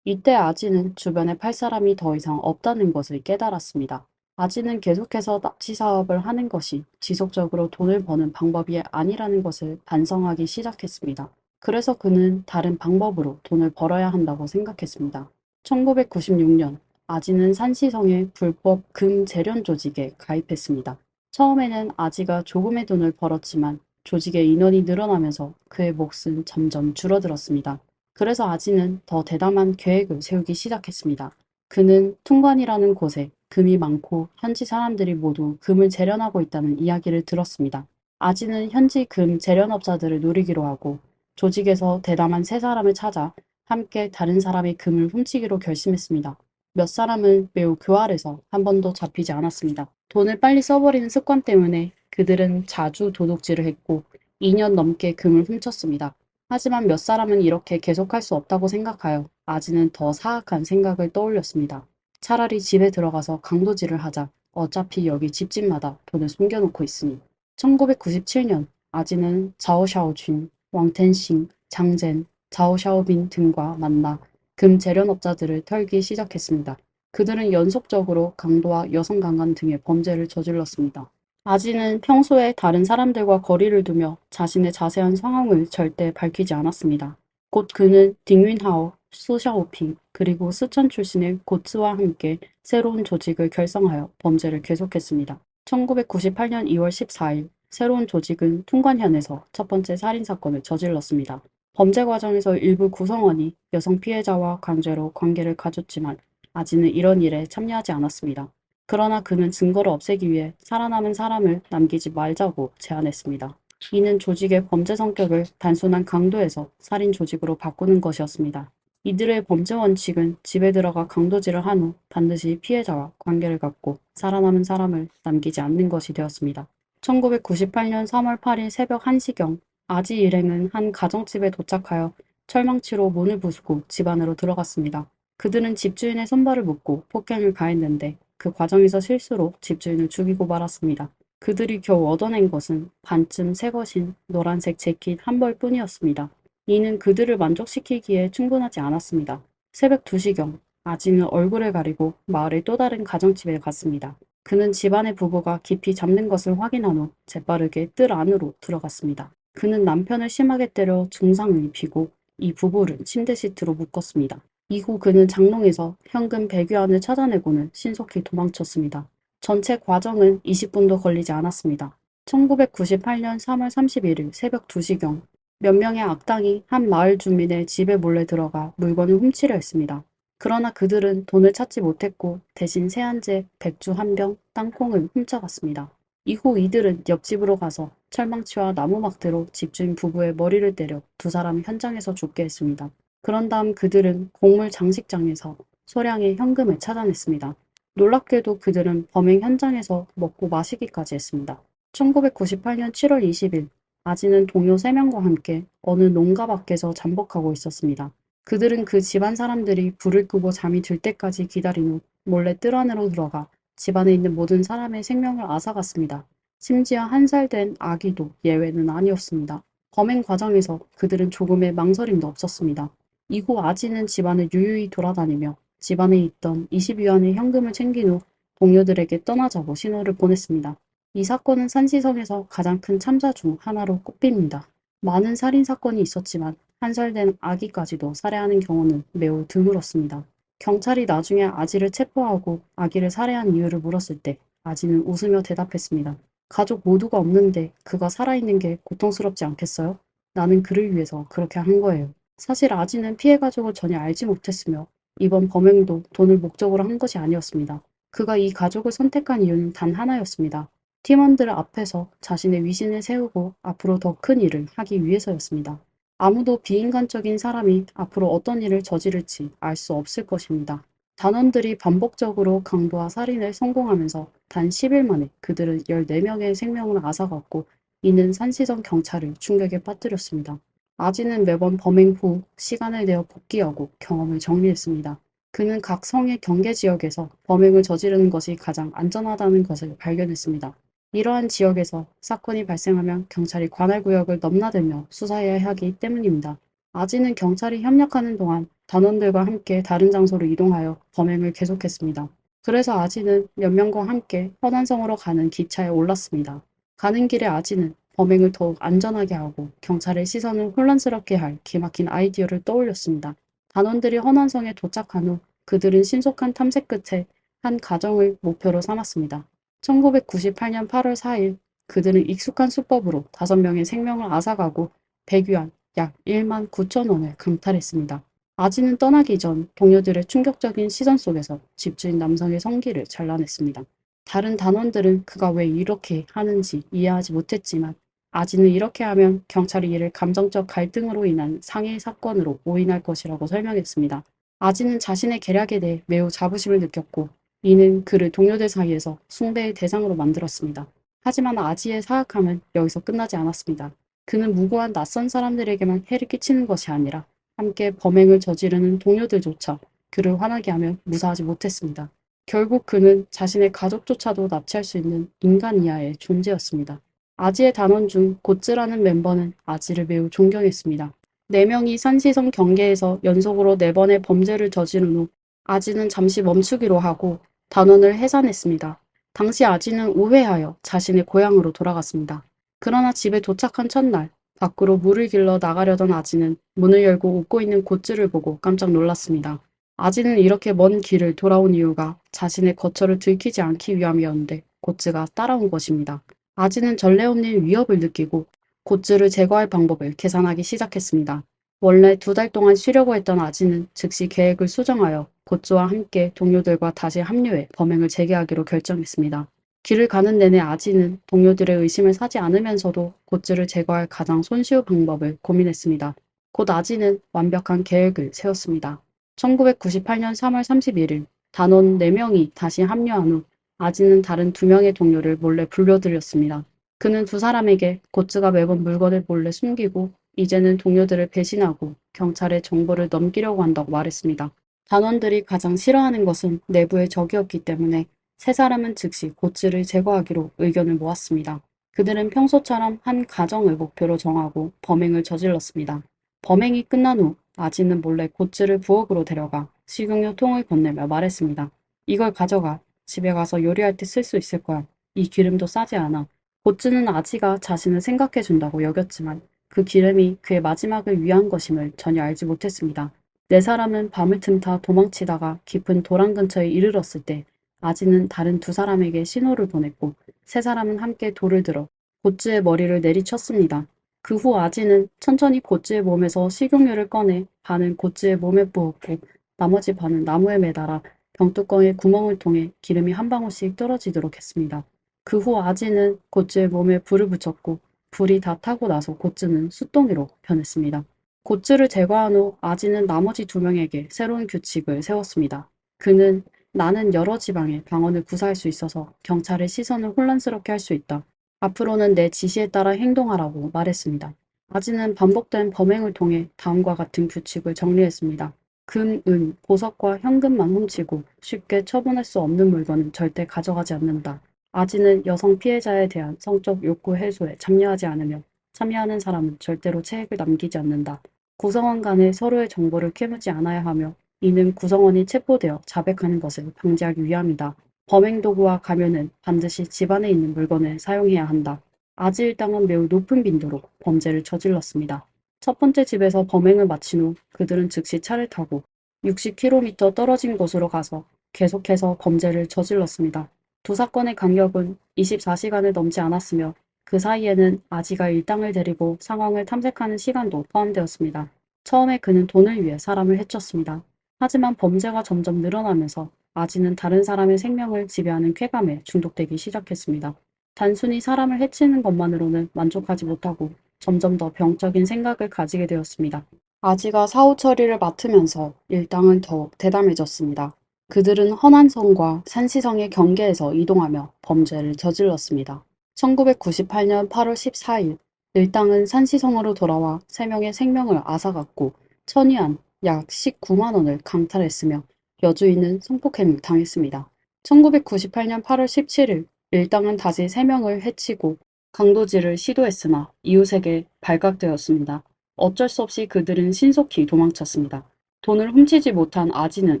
이때 아지는 주변에 팔 사람이 더 이상 없다는 것을 깨달았습니다. 아지는 계속해서 납치 사업을 하는 것이 지속적으로 돈을 버는 방법이 아니라는 것을 반성하기 시작했습니다. 그래서 그는 다른 방법으로 돈을 벌어야 한다고 생각했습니다. 1996년 아지는 산시성의 불법 금 재련 조직에 가입했습니다. 처음에는 아지가 조금의 돈을 벌었지만 조직의 인원이 늘어나면서 그의 몫은 점점 줄어들었습니다. 그래서 아지는 더 대담한 계획을 세우기 시작했습니다. 그는 퉁관이라는 곳에 금이 많고 현지 사람들이 모두 금을 재련하고 있다는 이야기를 들었습니다. 아지는 현지 금 재련업자들을 노리기로 하고 조직에서 대담한 세 사람을 찾아 함께 다른 사람의 금을 훔치기로 결심했습니다. 몇 사람은 매우 교활해서 한 번도 잡히지 않았습니다. 돈을 빨리 써버리는 습관 때문에 그들은 자주 도둑질을 했고 2년 넘게 금을 훔쳤습니다. 하지만 몇 사람은 이렇게 계속할 수 없다고 생각하여 아지는 더 사악한 생각을 떠올렸습니다. 차라리 집에 들어가서 강도질을 하자. 어차피 여기 집집마다 돈을 숨겨놓고 있으니. 1997년 아지는 자오샤오쥔, 왕텐싱, 장젠, 자오샤오빈 등과 만나 금 재련업자들을 털기 시작했습니다. 그들은 연속적으로 강도와 여성 강간 등의 범죄를 저질렀습니다. 아지는 평소에 다른 사람들과 거리를 두며 자신의 자세한 상황을 절대 밝히지 않았습니다. 곧 그는 딩윈하오, 수샤오핑, 그리고 스천 출신의 고츠와 함께 새로운 조직을 결성하여 범죄를 계속했습니다. 1998년 2월 14일 새로운 조직은 퉁관현에서 첫 번째 살인사건을 저질렀습니다. 범죄 과정에서 일부 구성원이 여성 피해자와 강제로 관계를 가졌지만 아지는 이런 일에 참여하지 않았습니다. 그러나 그는 증거를 없애기 위해 살아남은 사람을 남기지 말자고 제안했습니다. 이는 조직의 범죄 성격을 단순한 강도에서 살인 조직으로 바꾸는 것이었습니다. 이들의 범죄 원칙은 집에 들어가 강도질을 한 후 반드시 피해자와 관계를 갖고 살아남은 사람을 남기지 않는 것이 되었습니다. 1998년 3월 8일 새벽 1시경 아지 일행은 한 가정집에 도착하여 철망치로 문을 부수고 집 안으로 들어갔습니다. 그들은 집주인의 손발을 묶고 폭행을 가했는데 그 과정에서 실수로 집주인을 죽이고 말았습니다. 그들이 겨우 얻어낸 것은 반쯤 새 것인 노란색 재킷 한 벌뿐이었습니다. 이는 그들을 만족시키기에 충분하지 않았습니다. 새벽 2시경 아지는 얼굴을 가리고 마을의 또 다른 가정집에 갔습니다. 그는 집안의 부부가 깊이 잠든 것을 확인한 후 재빠르게 뜰 안으로 들어갔습니다. 그는 남편을 심하게 때려 중상을 입히고 이 부부를 침대 시트로 묶었습니다. 이후 그는 장롱에서 현금 100여 원을 찾아내고는 신속히 도망쳤습니다. 전체 과정은 20분도 걸리지 않았습니다. 1998년 3월 31일 새벽 2시경 몇 명의 악당이 한 마을 주민의 집에 몰래 들어가 물건을 훔치려 했습니다. 그러나 그들은 돈을 찾지 못했고 대신 세안제, 백주 한 병, 땅콩을 훔쳐갔습니다. 이후 이들은 옆집으로 가서 철망치와 나무막대로 집주인 부부의 머리를 때려 두 사람을 현장에서 죽게 했습니다. 그런 다음 그들은 곡물 장식장에서 소량의 현금을 찾아냈습니다. 놀랍게도 그들은 범행 현장에서 먹고 마시기까지 했습니다. 1998년 7월 20일 아지는 동료 3명과 함께 어느 농가 밖에서 잠복하고 있었습니다. 그들은 그 집안 사람들이 불을 끄고 잠이 들 때까지 기다린 후 몰래 뜰 안으로 들어가 집안에 있는 모든 사람의 생명을 앗아갔습니다. 심지어 1살 된 아기도 예외는 아니었습니다. 범행 과정에서 그들은 조금의 망설임도 없었습니다. 이후 아지는 집안을 유유히 돌아다니며 집안에 있던 20위안의 현금을 챙긴 후 동료들에게 떠나자고 신호를 보냈습니다. 이 사건은 산시성에서 가장 큰 참사 중 하나로 꼽힙니다. 많은 살인사건이 있었지만 1살 된 아기까지도 살해하는 경우는 매우 드물었습니다. 경찰이 나중에 아지를 체포하고 아기를 살해한 이유를 물었을 때 아지는 웃으며 대답했습니다. 가족 모두가 없는데 그가 살아있는 게 고통스럽지 않겠어요? 나는 그를 위해서 그렇게 한 거예요. 사실 아지는 피해 가족을 전혀 알지 못했으며 이번 범행도 돈을 목적으로 한 것이 아니었습니다. 그가 이 가족을 선택한 이유는 단 하나였습니다. 팀원들 앞에서 자신의 위신을 세우고 앞으로 더 큰 일을 하기 위해서였습니다. 아무도 비인간적인 사람이 앞으로 어떤 일을 저지를지 알 수 없을 것입니다. 단원들이 반복적으로 강도와 살인을 성공하면서 단 10일 만에 그들은 14명의 생명을 앗아갔고 이는 산시성 경찰을 충격에 빠뜨렸습니다. 아지는 매번 범행 후 시간을 내어 복귀하고 경험을 정리했습니다. 그는 각 성의 경계 지역에서 범행을 저지르는 것이 가장 안전하다는 것을 발견했습니다. 이러한 지역에서 사건이 발생하면 경찰이 관할 구역을 넘나들며 수사해야 하기 때문입니다. 아지는 경찰이 협력하는 동안 단원들과 함께 다른 장소로 이동하여 범행을 계속했습니다. 그래서 아지는 몇 명과 함께 허난성으로 가는 기차에 올랐습니다. 가는 길에 아지는 범행을 더욱 안전하게 하고 경찰의 시선을 혼란스럽게 할 기막힌 아이디어를 떠올렸습니다. 단원들이 허난성에 도착한 후 그들은 신속한 탐색 끝에 한 가정을 목표로 삼았습니다. 1998년 8월 4일 그들은 익숙한 수법으로 5명의 생명을 앗아가고 백유한 약 1만 9천 원을 강탈했습니다. 아지는 떠나기 전 동료들의 충격적인 시선 속에서 집주인 남성의 성기를 잘라냈습니다. 다른 단원들은 그가 왜 이렇게 하는지 이해하지 못했지만 아지는 이렇게 하면 경찰이 이를 감정적 갈등으로 인한 상해 사건으로 오인할 것이라고 설명했습니다. 아지는 자신의 계략에 대해 매우 자부심을 느꼈고 이는 그를 동료들 사이에서 숭배의 대상으로 만들었습니다. 하지만 아지의 사악함은 여기서 끝나지 않았습니다. 그는 무고한 낯선 사람들에게만 해를 끼치는 것이 아니라 함께 범행을 저지르는 동료들조차 그를 화나게 하며 무사하지 못했습니다. 결국 그는 자신의 가족조차도 납치할 수 있는 인간 이하의 존재였습니다. 아지의 단원 중 고츠라는 멤버는 아지를 매우 존경했습니다. 4명이 산시성 경계에서 연속으로 4번의 범죄를 저지른 후 아지는 잠시 멈추기로 하고 단원을 해산했습니다. 당시 아지는 우회하여 자신의 고향으로 돌아갔습니다. 그러나 집에 도착한 첫날 밖으로 물을 길러 나가려던 아지는 문을 열고 웃고 있는 고츠를 보고 깜짝 놀랐습니다. 아지는 이렇게 먼 길을 돌아온 이유가 자신의 거처를 들키지 않기 위함이었는데 고츠가 따라온 것입니다. 아지는 전례 없는 위협을 느끼고 고츠를 제거할 방법을 계산하기 시작했습니다. 원래 2달 동안 쉬려고 했던 아지는 즉시 계획을 수정하여 고츠와 함께 동료들과 다시 합류해 범행을 재개하기로 결정했습니다. 길을 가는 내내 아지는 동료들의 의심을 사지 않으면서도 고츠를 제거할 가장 손쉬운 방법을 고민했습니다. 곧 아지는 완벽한 계획을 세웠습니다. 1998년 3월 31일 단원 4명이 다시 합류한 후 아지는 다른 2명의 동료를 몰래 불러들였습니다. 그는 2사람에게 고츠가 매번 물건을 몰래 숨기고 이제는 동료들을 배신하고 경찰에 정보를 넘기려고 한다고 말했습니다. 단원들이 가장 싫어하는 것은 내부의 적이었기 때문에 3사람은 즉시 고츠를 제거하기로 의견을 모았습니다. 그들은 평소처럼 한 가정을 목표로 정하고 범행을 저질렀습니다. 범행이 끝난 후 아지는 몰래 고츠를 부엌으로 데려가 식용유 통을 건네며 말했습니다. 이걸 가져가. 집에 가서 요리할 때 쓸 수 있을 거야. 이 기름도 싸지 않아. 고츠는 아지가 자신을 생각해 준다고 여겼지만 그 기름이 그의 마지막을 위한 것임을 전혀 알지 못했습니다. 4사람은 밤을 틈타 도망치다가 깊은 도랑 근처에 이르렀을 때 아지는 다른 2사람에게 신호를 보냈고 3사람은 함께 돌을 들어 고츠의 머리를 내리쳤습니다. 그 후 아지는 천천히 고츠의 몸에서 식용유를 꺼내 반은 고츠의 몸에 부었고 나머지 반은 나무에 매달아 병뚜껑의 구멍을 통해 기름이 한 방울씩 떨어지도록 했습니다. 그 후 아지는 고츠의 몸에 불을 붙였고 불이 다 타고 나서 고츠는 숫덩이로 변했습니다. 고츠를 제거한 후 아지는 나머지 2명에게 새로운 규칙을 세웠습니다. 그는 나는 여러 지방에 방언을 구사할 수 있어서 경찰의 시선을 혼란스럽게 할 수 있다. 앞으로는 내 지시에 따라 행동하라고 말했습니다. 아지는 반복된 범행을 통해 다음과 같은 규칙을 정리했습니다. 금, 은, 보석과 현금만 훔치고 쉽게 처분할 수 없는 물건은 절대 가져가지 않는다. 아지는 여성 피해자에 대한 성적 욕구 해소에 참여하지 않으며 참여하는 사람은 절대로 체액을 남기지 않는다. 구성원 간에 서로의 정보를 캐묻지 않아야 하며 이는 구성원이 체포되어 자백하는 것을 방지하기 위함이다. 범행 도구와 가면은 반드시 집안에 있는 물건을 사용해야 한다. 아지 일당은 매우 높은 빈도로 범죄를 저질렀습니다. 첫 번째 집에서 범행을 마친 후 그들은 즉시 차를 타고 60km 떨어진 곳으로 가서 계속해서 범죄를 저질렀습니다. 2사건의 간격은 24시간을 넘지 않았으며 그 사이에는 아지가 일당을 데리고 상황을 탐색하는 시간도 포함되었습니다. 처음에 그는 돈을 위해 사람을 해쳤습니다. 하지만 범죄가 점점 늘어나면서 아지는 다른 사람의 생명을 지배하는 쾌감에 중독되기 시작했습니다. 단순히 사람을 해치는 것만으로는 만족하지 못하고 점점 더 병적인 생각을 가지게 되었습니다. 아지가 사후 처리를 맡으면서 일당은 더욱 대담해졌습니다. 그들은 허난성과 산시성의 경계에서 이동하며 범죄를 저질렀습니다. 1998년 8월 14일 일당은 산시성으로 돌아와 3명의 생명을 앗아갔고 천위안 약 19만 원을 강탈했으며 여주인은 성폭행을 당했습니다. 1998년 8월 17일 일당은 다시 3명을 해치고 강도질을 시도했으나 이웃에게 발각되었습니다. 어쩔 수 없이 그들은 신속히 도망쳤습니다. 돈을 훔치지 못한 아지는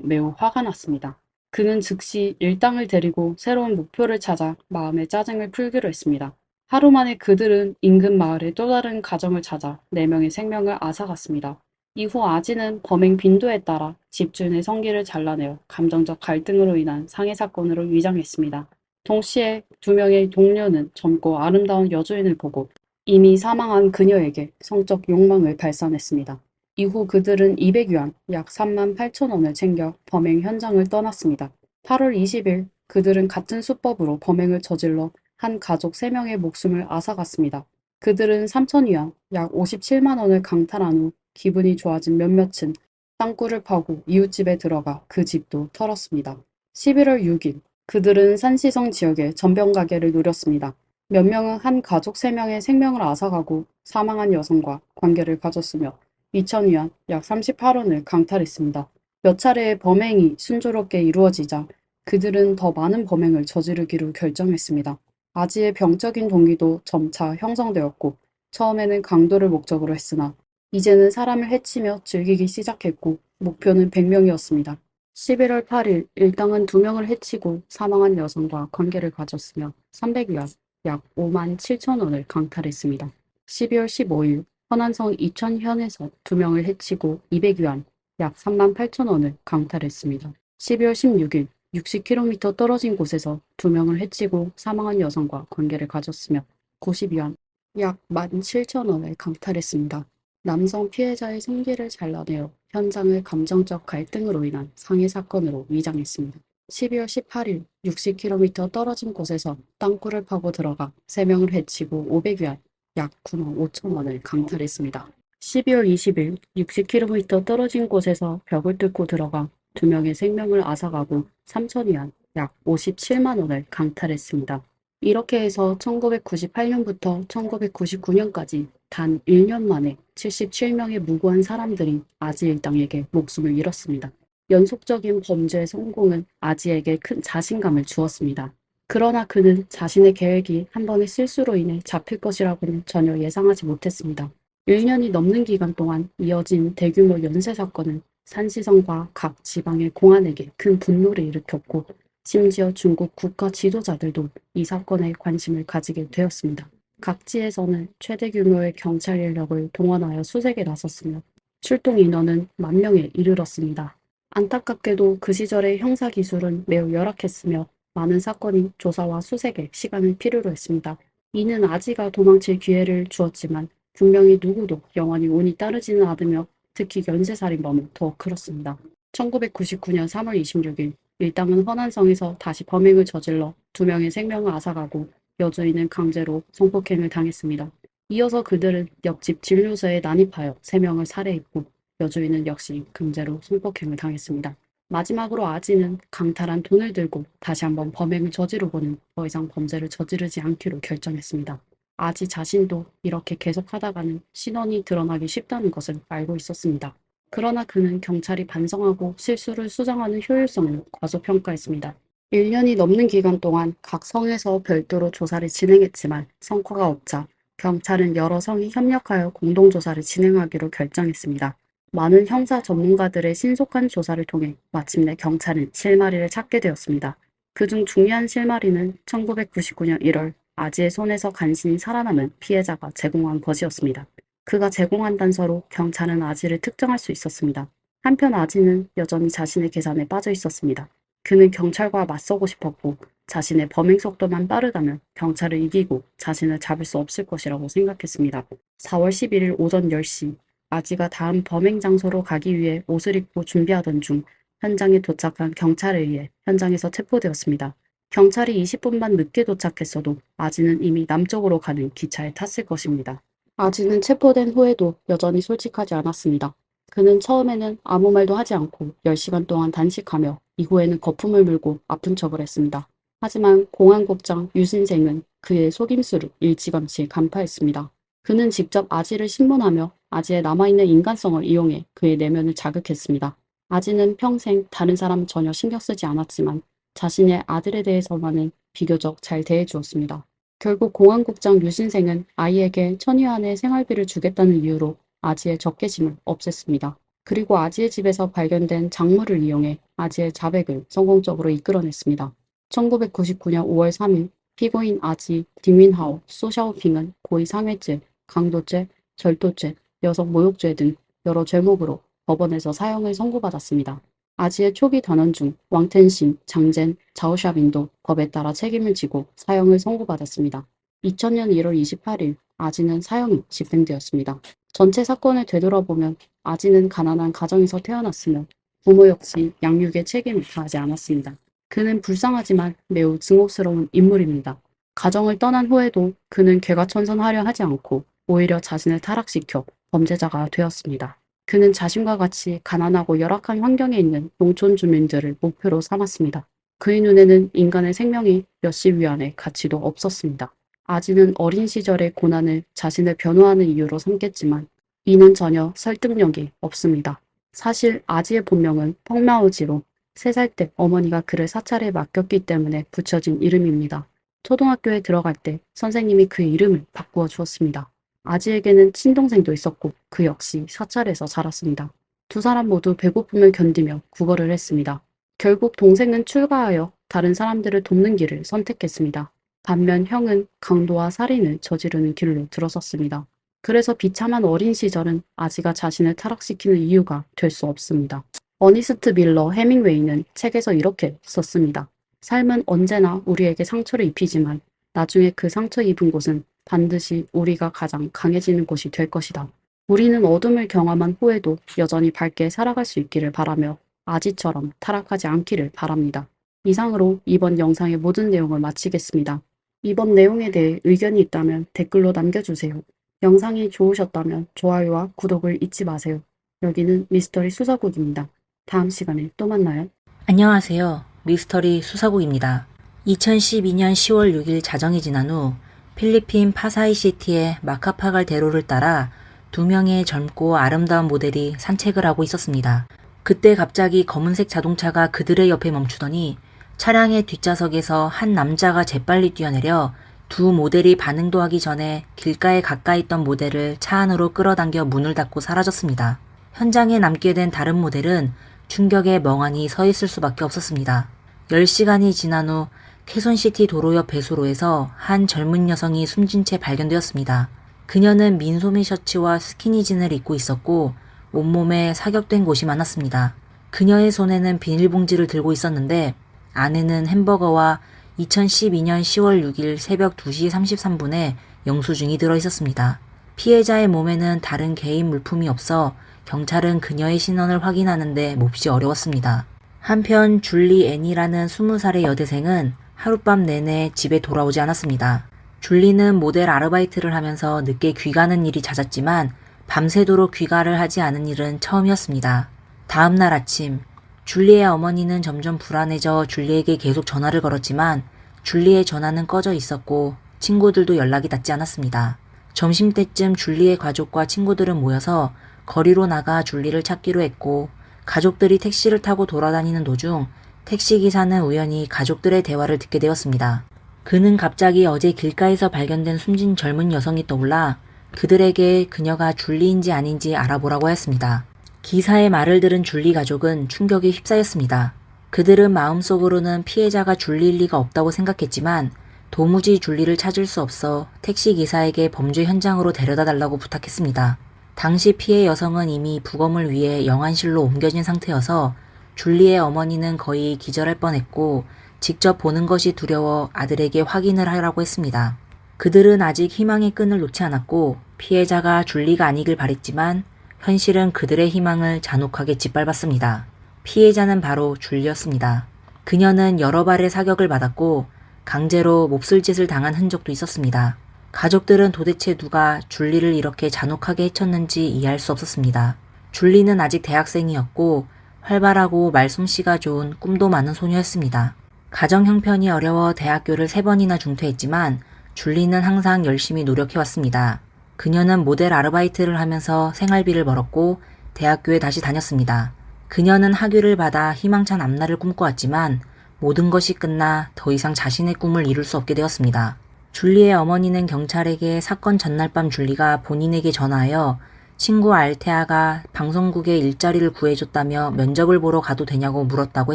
매우 화가 났습니다. 그는 즉시 일당을 데리고 새로운 목표를 찾아 마음의 짜증을 풀기로 했습니다. 하루 만에 그들은 인근 마을의 또 다른 가정을 찾아 4명의 생명을 앗아갔습니다. 이후 아지는 범행 빈도에 따라 집주인의 성기를 잘라내어 감정적 갈등으로 인한 상해 사건으로 위장했습니다. 동시에 2명의 동료는 젊고 아름다운 여주인을 보고 이미 사망한 그녀에게 성적 욕망을 발산했습니다. 이후 그들은 200위안 약 3만 8천 원을 챙겨 범행 현장을 떠났습니다. 8월 20일 그들은 같은 수법으로 범행을 저질러 한 가족 3명의 목숨을 앗아갔습니다. 그들은 3천위안 약 57만 원을 강탈한 후 기분이 좋아진 몇몇은 땅굴을 파고 이웃집에 들어가 그 집도 털었습니다. 11월 6일 그들은 산시성 지역의 전병 가게를 노렸습니다. 몇 명은 한 가족 3명의 생명을 앗아가고 사망한 여성과 관계를 가졌으며 2천위안 약 38원을 강탈했습니다. 몇 차례의 범행이 순조롭게 이루어지자 그들은 더 많은 범행을 저지르기로 결정했습니다. 아지의 병적인 동기도 점차 형성되었고 처음에는 강도를 목적으로 했으나 이제는 사람을 해치며 즐기기 시작했고 목표는 100명이었습니다. 11월 8일 일당은 2명을 해치고 사망한 여성과 관계를 가졌으며 300위안 약 5만 7천 원을 강탈했습니다. 12월 15일 허난성 이천현에서 2명을 해치고 200위안 약 3만 8천 원을 강탈했습니다. 12월 16일 60km 떨어진 곳에서 2명을 해치고 사망한 여성과 관계를 가졌으며 90위안 약 17,000원을 강탈했습니다. 남성 피해자의 성기를 잘라내어 현장을 감정적 갈등으로 인한 상해 사건으로 위장했습니다. 12월 18일 60km 떨어진 곳에서 땅굴을 파고 들어가 3명을 해치고 500위안 약 9만 5천 원을 강탈했습니다. 12월 20일 60km 떨어진 곳에서 벽을 뚫고 들어가 2명의 생명을 앗아가고 3천위안 약 57만 원을 강탈했습니다. 이렇게 해서 1998년부터 1999년까지 단 1년 만에 77명의 무고한 사람들이 아지 일당에게 목숨을 잃었습니다. 연속적인 범죄의 성공은 아지에게 큰 자신감을 주었습니다. 그러나 그는 자신의 계획이 한 번의 실수로 인해 잡힐 것이라고는 전혀 예상하지 못했습니다. 1년이 넘는 기간 동안 이어진 대규모 연쇄 사건은 산시성과 각 지방의 공안에게 큰 분노를 일으켰고 심지어 중국 국가 지도자들도 이 사건에 관심을 가지게 되었습니다. 각지에서는 최대 규모의 경찰 인력을 동원하여 수색에 나섰으며 출동 인원은 10,000명에 이르렀습니다. 안타깝게도 그 시절의 형사 기술은 매우 열악했으며 많은 사건이 조사와 수색에 시간을 필요로 했습니다. 이는 아지가 도망칠 기회를 주었지만 분명히 누구도 영원히 운이 따르지는 않으며 특히 연쇄살인범은 더욱 그렇습니다. 1999년 3월 26일 일당은 허난성에서 다시 범행을 저질러 2명의 생명을 앗아가고 여주인은 강제로 성폭행을 당했습니다. 이어서 그들은 옆집 진료소에 난입하여 3명을 살해했고 여주인은 역시 강제로 성폭행을 당했습니다. 마지막으로 아지는 강탈한 돈을 들고 다시 한번 범행을 저지르고는 더 이상 범죄를 저지르지 않기로 결정했습니다. 아지 자신도 이렇게 계속하다가는 신원이 드러나기 쉽다는 것을 알고 있었습니다. 그러나 그는 경찰이 반성하고 실수를 수정하는 효율성을 과소평가했습니다. 1년이 넘는 기간 동안 각 성에서 별도로 조사를 진행했지만 성과가 없자 경찰은 여러 성이 협력하여 공동조사를 진행하기로 결정했습니다. 많은 형사 전문가들의 신속한 조사를 통해 마침내 경찰은 실마리를 찾게 되었습니다. 그중 중요한 실마리는 1999년 1월 아지의 손에서 간신히 살아남은 피해자가 제공한 것이었습니다. 그가 제공한 단서로 경찰은 아지를 특정할 수 있었습니다. 한편 아지는 여전히 자신의 계산에 빠져 있었습니다. 그는 경찰과 맞서고 싶었고 자신의 범행 속도만 빠르다면 경찰을 이기고 자신을 잡을 수 없을 것이라고 생각했습니다. 4월 11일 오전 10시 아지가 다음 범행 장소로 가기 위해 옷을 입고 준비하던 중 현장에 도착한 경찰에 의해 현장에서 체포되었습니다. 경찰이 20분만 늦게 도착했어도 아지는 이미 남쪽으로 가는 기차에 탔을 것입니다. 아지는 체포된 후에도 여전히 솔직하지 않았습니다. 그는 처음에는 아무 말도 하지 않고 10시간 동안 단식하며 이후에는 거품을 물고 아픈 척을 했습니다. 하지만 공안국장 유신생은 그의 속임수를 일찌감치 간파했습니다. 그는 직접 아지를 신문하며 아지의 남아있는 인간성을 이용해 그의 내면을 자극했습니다. 아지는 평생 다른 사람 전혀 신경 쓰지 않았지만 자신의 아들에 대해서만은 비교적 잘 대해주었습니다. 결국 공안국장 유신생은 아이에게 천위안의 생활비를 주겠다는 이유로 아지의 적개심을 없앴습니다. 그리고 아지의 집에서 발견된 작물을 이용해 아지의 자백을 성공적으로 이끌어냈습니다. 1999년 5월 3일 피고인 아지, 디민하오, 소샤오핑은 고의 상해죄, 강도죄, 절도죄, 여성 모욕죄 등 여러 죄목으로 법원에서 사형을 선고받았습니다. 아지의 초기 단원 중 왕텐신, 장젠, 자오샤빈도 법에 따라 책임을 지고 사형을 선고받았습니다. 2000년 1월 28일 아지는 사형이 집행되었습니다. 전체 사건을 되돌아보면 아지는 가난한 가정에서 태어났으며 부모 역시 양육에 책임을 다하지 않았습니다. 그는 불쌍하지만 매우 증오스러운 인물입니다. 가정을 떠난 후에도 그는 개과천선하려 하지 않고 오히려 자신을 타락시켜 범죄자가 되었습니다. 그는 자신과 같이 가난하고 열악한 환경에 있는 농촌 주민들을 목표로 삼았습니다. 그의 눈에는 인간의 생명이 몇십 위안의 가치도 없었습니다. 아지는 어린 시절의 고난을 자신을 변호하는 이유로 삼겠지만 이는 전혀 설득력이 없습니다. 사실 아지의 본명은 펑마오지로 3살 때 어머니가 그를 사찰에 맡겼기 때문에 붙여진 이름입니다. 초등학교에 들어갈 때 선생님이 그의 이름을 바꾸어 주었습니다. 아지에게는 친동생도 있었고 그 역시 사찰에서 자랐습니다. 두 사람 모두 배고픔을 견디며 구걸을 했습니다. 결국 동생은 출가하여 다른 사람들을 돕는 길을 선택했습니다. 반면 형은 강도와 살인을 저지르는 길로 들어섰습니다. 그래서 비참한 어린 시절은 아지가 자신을 타락시키는 이유가 될 수 없습니다. 어니스트 밀러 해밍웨이는 책에서 이렇게 썼습니다. 삶은 언제나 우리에게 상처를 입히지만 나중에 그 상처 입은 곳은 반드시 우리가 가장 강해지는 곳이 될 것이다. 우리는 어둠을 경험한 후에도 여전히 밝게 살아갈 수 있기를 바라며 아지처럼 타락하지 않기를 바랍니다. 이상으로 이번 영상의 모든 내용을 마치겠습니다. 이번 내용에 대해 의견이 있다면 댓글로 남겨주세요. 영상이 좋으셨다면 좋아요와 구독을 잊지 마세요. 여기는 미스터리 수사국입니다. 다음 시간에 또 만나요. 안녕하세요. 미스터리 수사국입니다. 2012년 10월 6일 자정이 지난 후 필리핀 파사이시티의 마카파갈 대로를 따라 2명의 젊고 아름다운 모델이 산책을 하고 있었습니다. 그때 갑자기 검은색 자동차가 그들의 옆에 멈추더니 차량의 뒷좌석에서 한 남자가 재빨리 뛰어내려 두 모델이 반응도 하기 전에 길가에 가까이 있던 모델을 차 안으로 끌어당겨 문을 닫고 사라졌습니다. 현장에 남게 된 다른 모델은 충격에 멍하니 서 있을 수밖에 없었습니다. 10시간이 지난 후 캐손시티 도로 옆 배수로에서 한 젊은 여성이 숨진 채 발견되었습니다. 그녀는 민소매 셔츠와 스키니진을 입고 있었고 온몸에 사격된 곳이 많았습니다. 그녀의 손에는 비닐봉지를 들고 있었는데 안에는 햄버거와 2012년 10월 6일 새벽 2시 33분에 영수증이 들어있었습니다. 피해자의 몸에는 다른 개인 물품이 없어 경찰은 그녀의 신원을 확인하는데 몹시 어려웠습니다. 한편 줄리 앤이라는 20살의 여대생은 하룻밤 내내 집에 돌아오지 않았습니다. 줄리는 모델 아르바이트를 하면서 늦게 귀가하는 일이 잦았지만 밤새도록 귀가를 하지 않은 일은 처음이었습니다. 다음 날 아침 줄리의 어머니는 점점 불안해져 줄리에게 계속 전화를 걸었지만 줄리의 전화는 꺼져 있었고 친구들도 연락이 닿지 않았습니다. 점심때쯤 줄리의 가족과 친구들은 모여서 거리로 나가 줄리를 찾기로 했고 가족들이 택시를 타고 돌아다니는 도중 택시기사는 우연히 가족들의 대화를 듣게 되었습니다. 그는 갑자기 어제 길가에서 발견된 숨진 젊은 여성이 떠올라 그들에게 그녀가 줄리인지 아닌지 알아보라고 했습니다. 기사의 말을 들은 줄리 가족은 충격에 휩싸였습니다. 그들은 마음속으로는 피해자가 줄리일 리가 없다고 생각했지만 도무지 줄리를 찾을 수 없어 택시기사에게 범죄 현장으로 데려다 달라고 부탁했습니다. 당시 피해 여성은 이미 부검을 위해 영안실로 옮겨진 상태여서 줄리의 어머니는 거의 기절할 뻔했고 직접 보는 것이 두려워 아들에게 확인을 하라고 했습니다. 그들은 아직 희망의 끈을 놓지 않았고 피해자가 줄리가 아니길 바랬지만 현실은 그들의 희망을 잔혹하게 짓밟았습니다. 피해자는 바로 줄리였습니다. 그녀는 여러 발의 사격을 받았고 강제로 몹쓸 짓을 당한 흔적도 있었습니다. 가족들은 도대체 누가 줄리를 이렇게 잔혹하게 해쳤는지 이해할 수 없었습니다. 줄리는 아직 대학생이었고 활발하고 말솜씨가 좋은 꿈도 많은 소녀였습니다. 가정 형편이 어려워 대학교를 3번이나 중퇴했지만 줄리는 항상 열심히 노력해왔습니다. 그녀는 모델 아르바이트를 하면서 생활비를 벌었고 대학교에 다시 다녔습니다. 그녀는 학위를 받아 희망찬 앞날을 꿈꿔왔지만 모든 것이 끝나 더 이상 자신의 꿈을 이룰 수 없게 되었습니다. 줄리의 어머니는 경찰에게 사건 전날 밤 줄리가 본인에게 전화하여 친구 알테아가 방송국에 일자리를 구해줬다며 면접을 보러 가도 되냐고 물었다고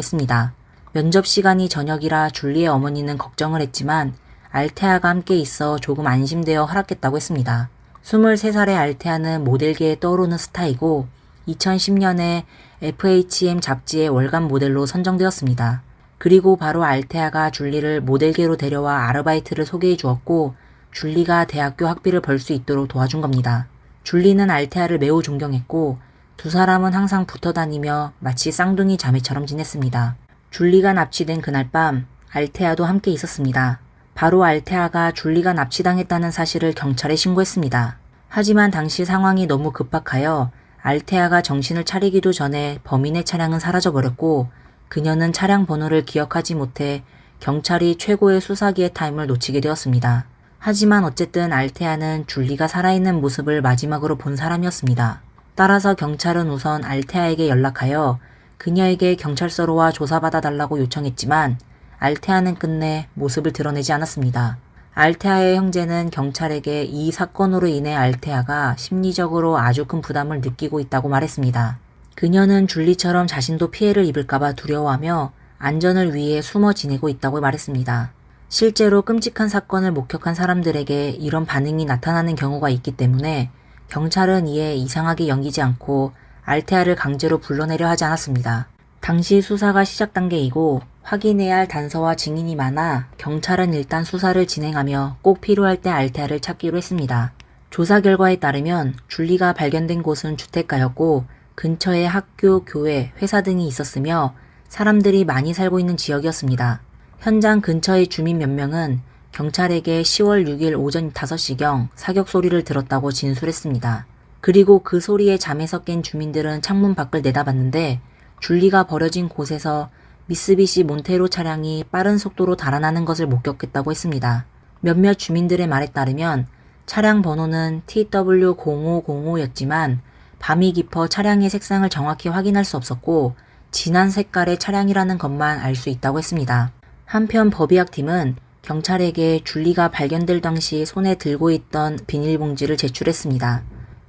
했습니다. 면접 시간이 저녁이라 줄리의 어머니는 걱정을 했지만 알테아가 함께 있어 조금 안심되어 허락했다고 했습니다. 23살의 알테아는 모델계에 떠오르는 스타이고 2010년에 FHM 잡지의 월간 모델로 선정되었습니다. 그리고 바로 알테아가 줄리를 모델계로 데려와 아르바이트를 소개해 주었고 줄리가 대학교 학비를 벌 수 있도록 도와준 겁니다. 줄리는 알테아를 매우 존경했고 두 사람은 항상 붙어 다니며 마치 쌍둥이 자매처럼 지냈습니다. 줄리가 납치된 그날 밤 알테아도 함께 있었습니다. 바로 알테아가 줄리가 납치당했다는 사실을 경찰에 신고했습니다. 하지만 당시 상황이 너무 급박하여 알테아가 정신을 차리기도 전에 범인의 차량은 사라져버렸고 그녀는 차량 번호를 기억하지 못해 경찰이 최고의 수사기의 타임을 놓치게 되었습니다. 하지만 어쨌든 알테아는 줄리가 살아있는 모습을 마지막으로 본 사람이었습니다. 따라서 경찰은 우선 알테아에게 연락하여 그녀에게 경찰서로 와 조사받아 달라고 요청했지만 알테아는 끝내 모습을 드러내지 않았습니다. 알테아의 형제는 경찰에게 이 사건으로 인해 알테아가 심리적으로 아주 큰 부담을 느끼고 있다고 말했습니다. 그녀는 줄리처럼 자신도 피해를 입을까봐 두려워하며 안전을 위해 숨어 지내고 있다고 말했습니다. 실제로 끔찍한 사건을 목격한 사람들에게 이런 반응이 나타나는 경우가 있기 때문에 경찰은 이에 이상하게 여기지 않고 알테아를 강제로 불러내려 하지 않았습니다. 당시 수사가 시작 단계이고 확인해야 할 단서와 증인이 많아 경찰은 일단 수사를 진행하며 꼭 필요할 때 알테아를 찾기로 했습니다. 조사 결과에 따르면 줄리가 발견된 곳은 주택가였고 근처에 학교, 교회, 회사 등이 있었으며 사람들이 많이 살고 있는 지역이었습니다. 현장 근처의 주민 몇 명은 경찰에게 10월 6일 오전 5시경 사격 소리를 들었다고 진술했습니다. 그리고 그 소리에 잠에서 깬 주민들은 창문 밖을 내다봤는데 줄리가 버려진 곳에서 미쓰비시 몬테로 차량이 빠른 속도로 달아나는 것을 목격했다고 했습니다. 몇몇 주민들의 말에 따르면 차량 번호는 TW0505였지만 밤이 깊어 차량의 색상을 정확히 확인할 수 없었고 진한 색깔의 차량이라는 것만 알 수 있다고 했습니다. 한편 법의학팀은 경찰에게 줄리가 발견될 당시 손에 들고 있던 비닐봉지를 제출했습니다.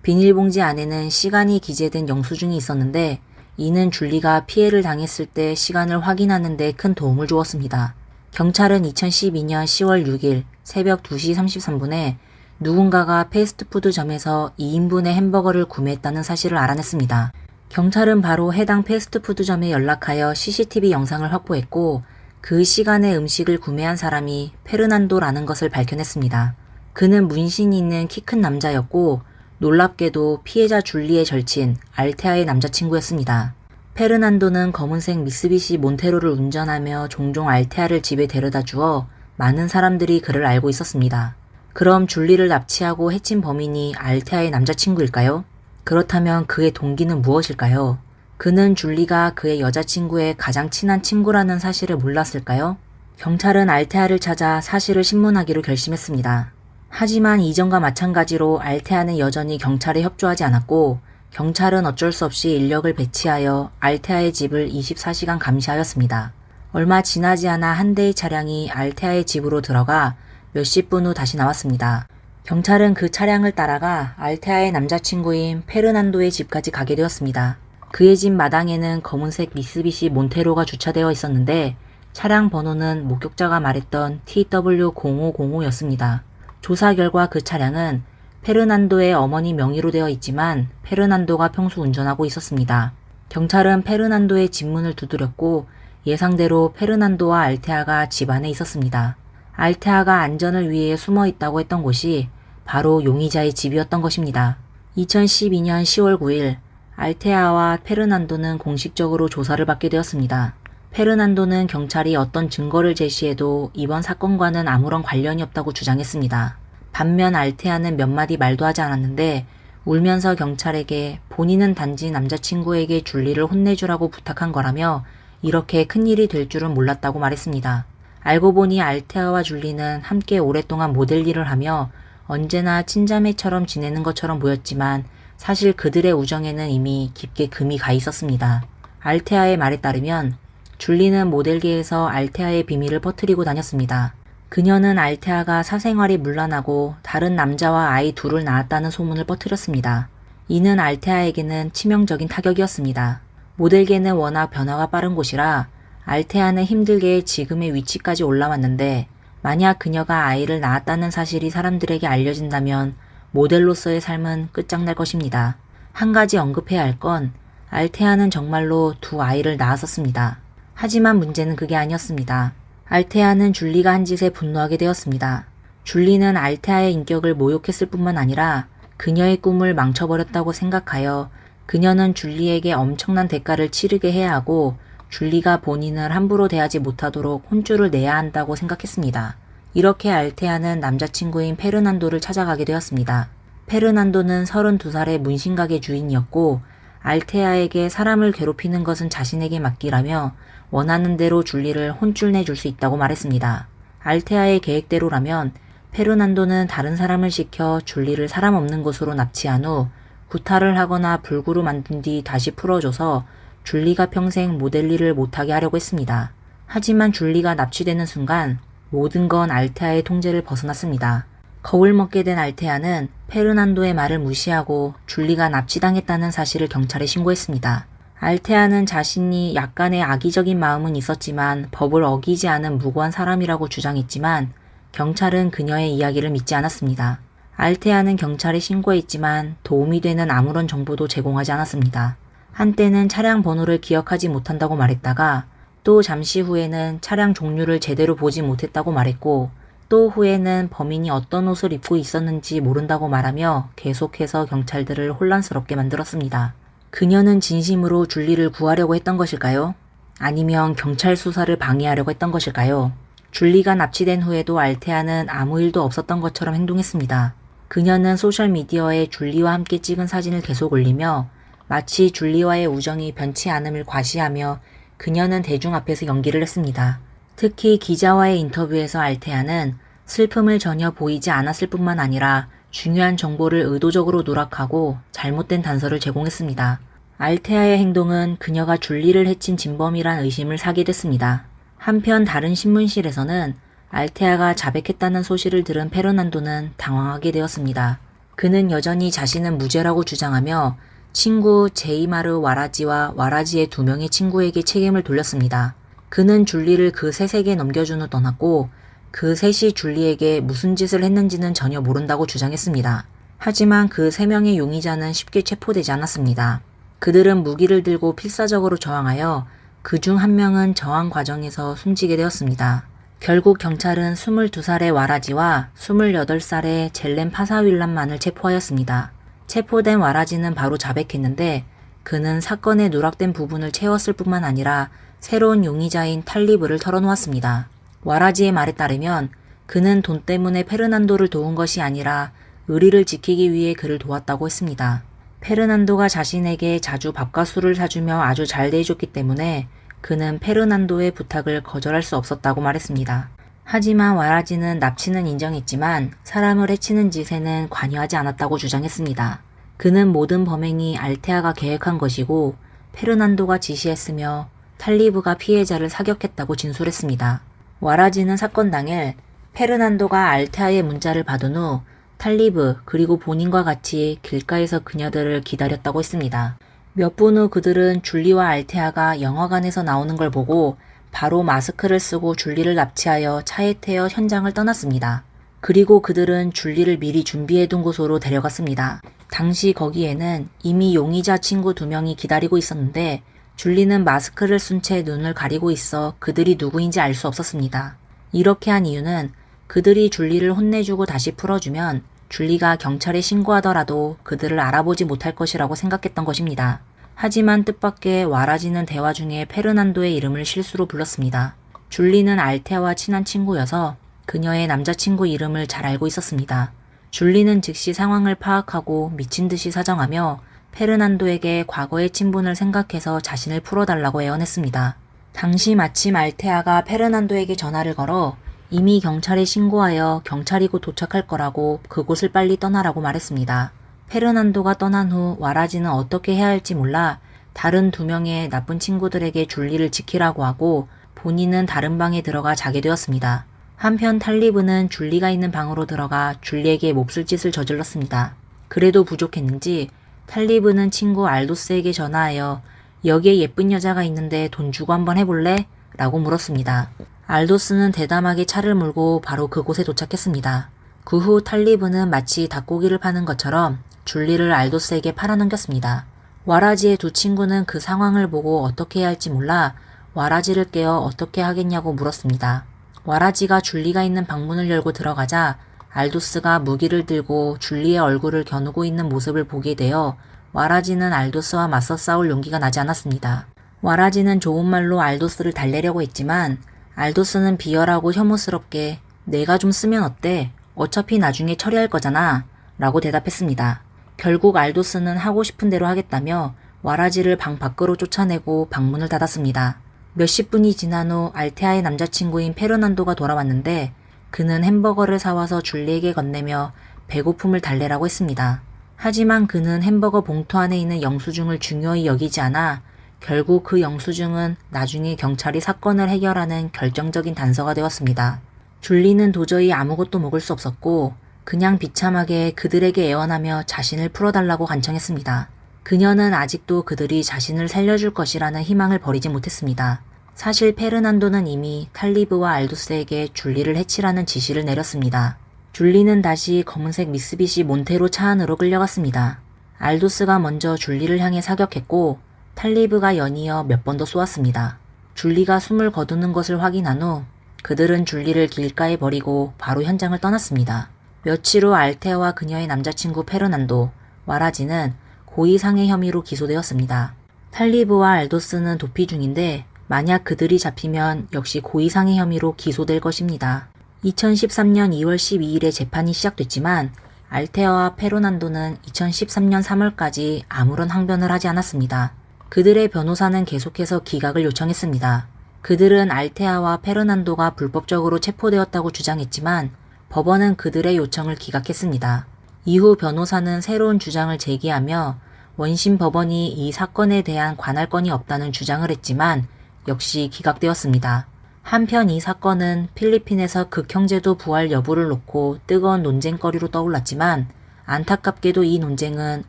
비닐봉지 안에는 시간이 기재된 영수증이 있었는데 이는 줄리가 피해를 당했을 때 시간을 확인하는 데 큰 도움을 주었습니다. 경찰은 2012년 10월 6일 새벽 2시 33분에 누군가가 패스트푸드점에서 2인분의 햄버거를 구매했다는 사실을 알아냈습니다. 경찰은 바로 해당 패스트푸드점에 연락하여 CCTV 영상을 확보했고 그 시간에 음식을 구매한 사람이 페르난도라는 것을 밝혀냈습니다. 그는 문신이 있는 키 큰 남자였고 놀랍게도 피해자 줄리의 절친 알테아의 남자친구였습니다. 페르난도는 검은색 미쓰비시 몬테로를 운전하며 종종 알테아를 집에 데려다 주어 많은 사람들이 그를 알고 있었습니다. 그럼 줄리를 납치하고 해친 범인이 알테아의 남자친구일까요? 그렇다면 그의 동기는 무엇일까요? 그는 줄리가 그의 여자친구의 가장 친한 친구라는 사실을 몰랐을까요? 경찰은 알테아를 찾아 사실을 신문하기로 결심했습니다. 하지만 이전과 마찬가지로 알테아는 여전히 경찰에 협조하지 않았고 경찰은 어쩔 수 없이 인력을 배치하여 알테아의 집을 24시간 감시하였습니다. 얼마 지나지 않아 한 대의 차량이 알테아의 집으로 들어가 몇십 분 후 다시 나왔습니다. 경찰은 그 차량을 따라가 알테아의 남자친구인 페르난도의 집까지 가게 되었습니다. 그의 집 마당에는 검은색 미쓰비시 몬테로가 주차되어 있었는데 차량 번호는 목격자가 말했던 TW0505였습니다. 조사 결과 그 차량은 페르난도의 어머니 명의로 되어 있지만 페르난도가 평소 운전하고 있었습니다. 경찰은 페르난도의 집 문을 두드렸고 예상대로 페르난도와 알테아가 집 안에 있었습니다. 알테아가 안전을 위해 숨어 있다고 했던 곳이 바로 용의자의 집이었던 것입니다. 2012년 10월 9일 알테아와 페르난도는 공식적으로 조사를 받게 되었습니다. 페르난도는 경찰이 어떤 증거를 제시해도 이번 사건과는 아무런 관련이 없다고 주장했습니다. 반면 알테아는 몇 마디 말도 하지 않았는데 울면서 경찰에게 본인은 단지 남자친구에게 줄리를 혼내주라고 부탁한 거라며 이렇게 큰일이 될 줄은 몰랐다고 말했습니다. 알고 보니 알테아와 줄리는 함께 오랫동안 모델 일을 하며 언제나 친자매처럼 지내는 것처럼 보였지만 사실 그들의 우정에는 이미 깊게 금이 가 있었습니다. 알테아의 말에 따르면 줄리는 모델계에서 알테아의 비밀을 퍼뜨리고 다녔습니다. 그녀는 알테아가 사생활이 문란하고 다른 남자와 아이 둘을 낳았다는 소문을 퍼뜨렸습니다. 이는 알테아에게는 치명적인 타격이었습니다. 모델계는 워낙 변화가 빠른 곳이라 알테아는 힘들게 지금의 위치까지 올라왔는데 만약 그녀가 아이를 낳았다는 사실이 사람들에게 알려진다면 모델로서의 삶은 끝장날 것입니다. 한 가지 언급해야 할 건 알테아는 정말로 두 아이를 낳았었습니다. 하지만 문제는 그게 아니었습니다. 알테아는 줄리가 한 짓에 분노하게 되었습니다. 줄리는 알테아의 인격을 모욕했을 뿐만 아니라 그녀의 꿈을 망쳐버렸다고 생각하여 그녀는 줄리에게 엄청난 대가를 치르게 해야 하고 줄리가 본인을 함부로 대하지 못하도록 혼쭐을 내야 한다고 생각했습니다. 이렇게 알테아는 남자친구인 페르난도를 찾아가게 되었습니다. 페르난도는 32살의 문신가게 주인이었고 알테아에게 사람을 괴롭히는 것은 자신에게 맡기라며 원하는 대로 줄리를 혼쭐 내줄 수 있다고 말했습니다. 알테아의 계획대로라면 페르난도는 다른 사람을 시켜 줄리를 사람 없는 곳으로 납치한 후 구타를 하거나 불구로 만든 뒤 다시 풀어줘서 줄리가 평생 모델 일을 못하게 하려고 했습니다. 하지만 줄리가 납치되는 순간 모든 건 알테아의 통제를 벗어났습니다. 겁을 먹게 된 알테아는 페르난도의 말을 무시하고 줄리가 납치당했다는 사실을 경찰에 신고했습니다. 알테아는 자신이 약간의 악의적인 마음은 있었지만 법을 어기지 않은 무고한 사람이라고 주장했지만 경찰은 그녀의 이야기를 믿지 않았습니다. 알테아는 경찰에 신고했지만 도움이 되는 아무런 정보도 제공하지 않았습니다. 한때는 차량 번호를 기억하지 못한다고 말했다가 또 잠시 후에는 차량 종류를 제대로 보지 못했다고 말했고 또 후에는 범인이 어떤 옷을 입고 있었는지 모른다고 말하며 계속해서 경찰들을 혼란스럽게 만들었습니다. 그녀는 진심으로 줄리를 구하려고 했던 것일까요? 아니면 경찰 수사를 방해하려고 했던 것일까요? 줄리가 납치된 후에도 알테아는 아무 일도 없었던 것처럼 행동했습니다. 그녀는 소셜미디어에 줄리와 함께 찍은 사진을 계속 올리며 마치 줄리와의 우정이 변치 않음을 과시하며 그녀는 대중 앞에서 연기를 했습니다. 특히 기자와의 인터뷰에서 알테아는 슬픔을 전혀 보이지 않았을 뿐만 아니라 중요한 정보를 의도적으로 누락하고 잘못된 단서를 제공했습니다. 알테아의 행동은 그녀가 줄리를 해친 진범이란 의심을 사게 됐습니다. 한편 다른 신문실에서는 알테아가 자백했다는 소식을 들은 페르난도는 당황하게 되었습니다. 그는 여전히 자신은 무죄라고 주장하며 친구 제이마르 와라지와 와라지의 두 명의 친구에게 책임을 돌렸습니다. 그는 줄리를 그 셋에게 넘겨준 후 떠났고 그 셋이 줄리에게 무슨 짓을 했는지는 전혀 모른다고 주장했습니다. 하지만 그 세 명의 용의자는 쉽게 체포되지 않았습니다. 그들은 무기를 들고 필사적으로 저항하여 그중 한 명은 저항 과정에서 숨지게 되었습니다. 결국 경찰은 22살의 와라지와 28살의 젤렌 파사윌란만을 체포하였습니다. 체포된 와라지는 바로 자백했는데 그는 사건의 누락된 부분을 채웠을 뿐만 아니라 새로운 용의자인 탈리브를 털어놓았습니다. 와라지의 말에 따르면 그는 돈 때문에 페르난도를 도운 것이 아니라 의리를 지키기 위해 그를 도왔다고 했습니다. 페르난도가 자신에게 자주 밥과 술을 사주며 아주 잘 대해줬기 때문에 그는 페르난도의 부탁을 거절할 수 없었다고 말했습니다. 하지만 와라지는 납치는 인정했지만 사람을 해치는 짓에는 관여하지 않았다고 주장했습니다. 그는 모든 범행이 알테아가 계획한 것이고 페르난도가 지시했으며 탈리브가 피해자를 사격했다고 진술했습니다. 와라지는 사건 당일 페르난도가 알테아의 문자를 받은 후 탈리브 그리고 본인과 같이 길가에서 그녀들을 기다렸다고 했습니다. 몇 분 후 그들은 줄리와 알테아가 영화관에서 나오는 걸 보고 바로 마스크를 쓰고 줄리를 납치하여 차에 태워 현장을 떠났습니다. 그리고 그들은 줄리를 미리 준비해둔 곳으로 데려갔습니다. 당시 거기에는 이미 용의자 친구 2명이 기다리고 있었는데 줄리는 마스크를 쓴 채 눈을 가리고 있어 그들이 누구인지 알 수 없었습니다. 이렇게 한 이유는 그들이 줄리를 혼내주고 다시 풀어주면 줄리가 경찰에 신고하더라도 그들을 알아보지 못할 것이라고 생각했던 것입니다. 하지만 뜻밖의 와라지는 대화 중에 페르난도의 이름을 실수로 불렀습니다. 줄리는 알테아와 친한 친구여서 그녀의 남자친구 이름을 잘 알고 있었습니다. 줄리는 즉시 상황을 파악하고 미친 듯이 사정하며 페르난도에게 과거의 친분을 생각해서 자신을 풀어달라고 애원했습니다. 당시 마침 알테아가 페르난도에게 전화를 걸어 이미 경찰에 신고하여 경찰이 곧 도착할 거라고 그곳을 빨리 떠나라고 말했습니다. 페르난도가 떠난 후 와라지는 어떻게 해야 할지 몰라 다른 2명의 나쁜 친구들에게 줄리를 지키라고 하고 본인은 다른 방에 들어가 자게 되었습니다. 한편 탈리브는 줄리가 있는 방으로 들어가 줄리에게 몹쓸 짓을 저질렀습니다. 그래도 부족했는지 탈리브는 친구 알도스에게 전화하여 여기에 예쁜 여자가 있는데 돈 주고 한번 해볼래? 라고 물었습니다. 알도스는 대담하게 차를 몰고 바로 그곳에 도착했습니다. 그 후 탈리브는 마치 닭고기를 파는 것처럼 줄리를 알도스에게 팔아넘겼습니다. 와라지의 2 친구는 그 상황을 보고 어떻게 해야 할지 몰라 와라지를 깨어 어떻게 하겠냐고 물었습니다. 와라지가 줄리가 있는 방문을 열고 들어가자 알도스가 무기를 들고 줄리의 얼굴을 겨누고 있는 모습을 보게 되어 와라지는 알도스와 맞서 싸울 용기가 나지 않았습니다. 와라지는 좋은 말로 알도스를 달래려고 했지만 알도스는 비열하고 혐오스럽게 내가 좀 쓰면 어때? 어차피 나중에 처리할 거잖아 라고 대답했습니다. 결국 알도스는 하고 싶은 대로 하겠다며 와라지를 방 밖으로 쫓아내고 방문을 닫았습니다. 몇십 분이 지난 후 알테아의 남자친구인 페르난도가 돌아왔는데 그는 햄버거를 사와서 줄리에게 건네며 배고픔을 달래라고 했습니다. 하지만 그는 햄버거 봉투 안에 있는 영수증을 중요히 여기지 않아 결국 그 영수증은 나중에 경찰이 사건을 해결하는 결정적인 단서가 되었습니다. 줄리는 도저히 아무것도 먹을 수 없었고 그냥 비참하게 그들에게 애원하며 자신을 풀어달라고 간청했습니다. 그녀는 아직도 그들이 자신을 살려줄 것이라는 희망을 버리지 못했습니다. 사실 페르난도는 이미 탈리브와 알도스에게 줄리를 해치라는 지시를 내렸습니다. 줄리는 다시 검은색 미쓰비시 몬테로 차 안으로 끌려갔습니다. 알도스가 먼저 줄리를 향해 사격했고 탈리브가 연이어 몇 번 더 쏘았습니다. 줄리가 숨을 거두는 것을 확인한 후 그들은 줄리를 길가에 버리고 바로 현장을 떠났습니다. 며칠 후 알테아와 그녀의 남자친구 페르난도, 와라지는 고의상해 혐의로 기소되었습니다. 탈리브와 알도스는 도피 중인데 만약 그들이 잡히면 역시 고의상해 혐의로 기소될 것입니다. 2013년 2월 12일에 재판이 시작됐지만 알테아와 페르난도는 2013년 3월까지 아무런 항변을 하지 않았습니다. 그들의 변호사는 계속해서 기각을 요청했습니다. 그들은 알테아와 페르난도가 불법적으로 체포되었다고 주장했지만 법원은 그들의 요청을 기각했습니다. 이후 변호사는 새로운 주장을 제기하며 원심 법원이 이 사건에 대한 관할권이 없다는 주장을 했지만 역시 기각되었습니다. 한편 이 사건은 필리핀에서 극형제도 부활 여부를 놓고 뜨거운 논쟁거리로 떠올랐지만 안타깝게도 이 논쟁은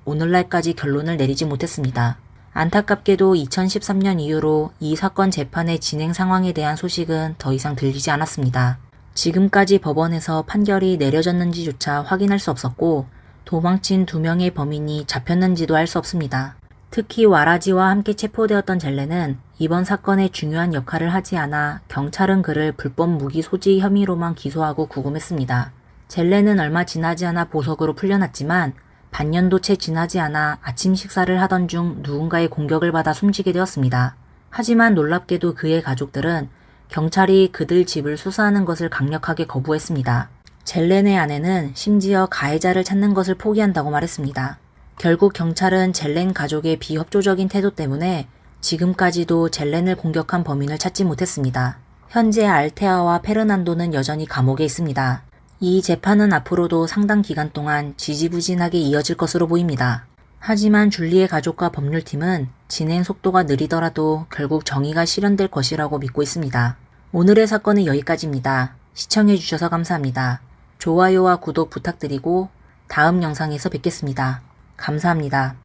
오늘날까지 결론을 내리지 못했습니다. 안타깝게도 2013년 이후로 이 사건 재판의 진행 상황에 대한 소식은 더 이상 들리지 않았습니다. 지금까지 법원에서 판결이 내려졌는지조차 확인할 수 없었고 도망친 2명의 범인이 잡혔는지도 알 수 없습니다. 특히 와라지와 함께 체포되었던 젤레는 이번 사건에 중요한 역할을 하지 않아 경찰은 그를 불법 무기 소지 혐의로만 기소하고 구금했습니다. 젤레는 얼마 지나지 않아 보석으로 풀려났지만 반년도 채 지나지 않아 아침 식사를 하던 중 누군가의 공격을 받아 숨지게 되었습니다. 하지만 놀랍게도 그의 가족들은 경찰이 그들 집을 수사하는 것을 강력하게 거부했습니다. 젤렌의 아내는 심지어 가해자를 찾는 것을 포기한다고 말했습니다. 결국 경찰은 젤렌 가족의 비협조적인 태도 때문에 지금까지도 젤렌을 공격한 범인을 찾지 못했습니다. 현재 알테아와 페르난도는 여전히 감옥에 있습니다. 이 재판은 앞으로도 상당 기간 동안 지지부진하게 이어질 것으로 보입니다. 하지만 줄리의 가족과 법률팀은 진행 속도가 느리더라도 결국 정의가 실현될 것이라고 믿고 있습니다. 오늘의 사건은 여기까지입니다. 시청해주셔서 감사합니다. 좋아요와 구독 부탁드리고 다음 영상에서 뵙겠습니다. 감사합니다.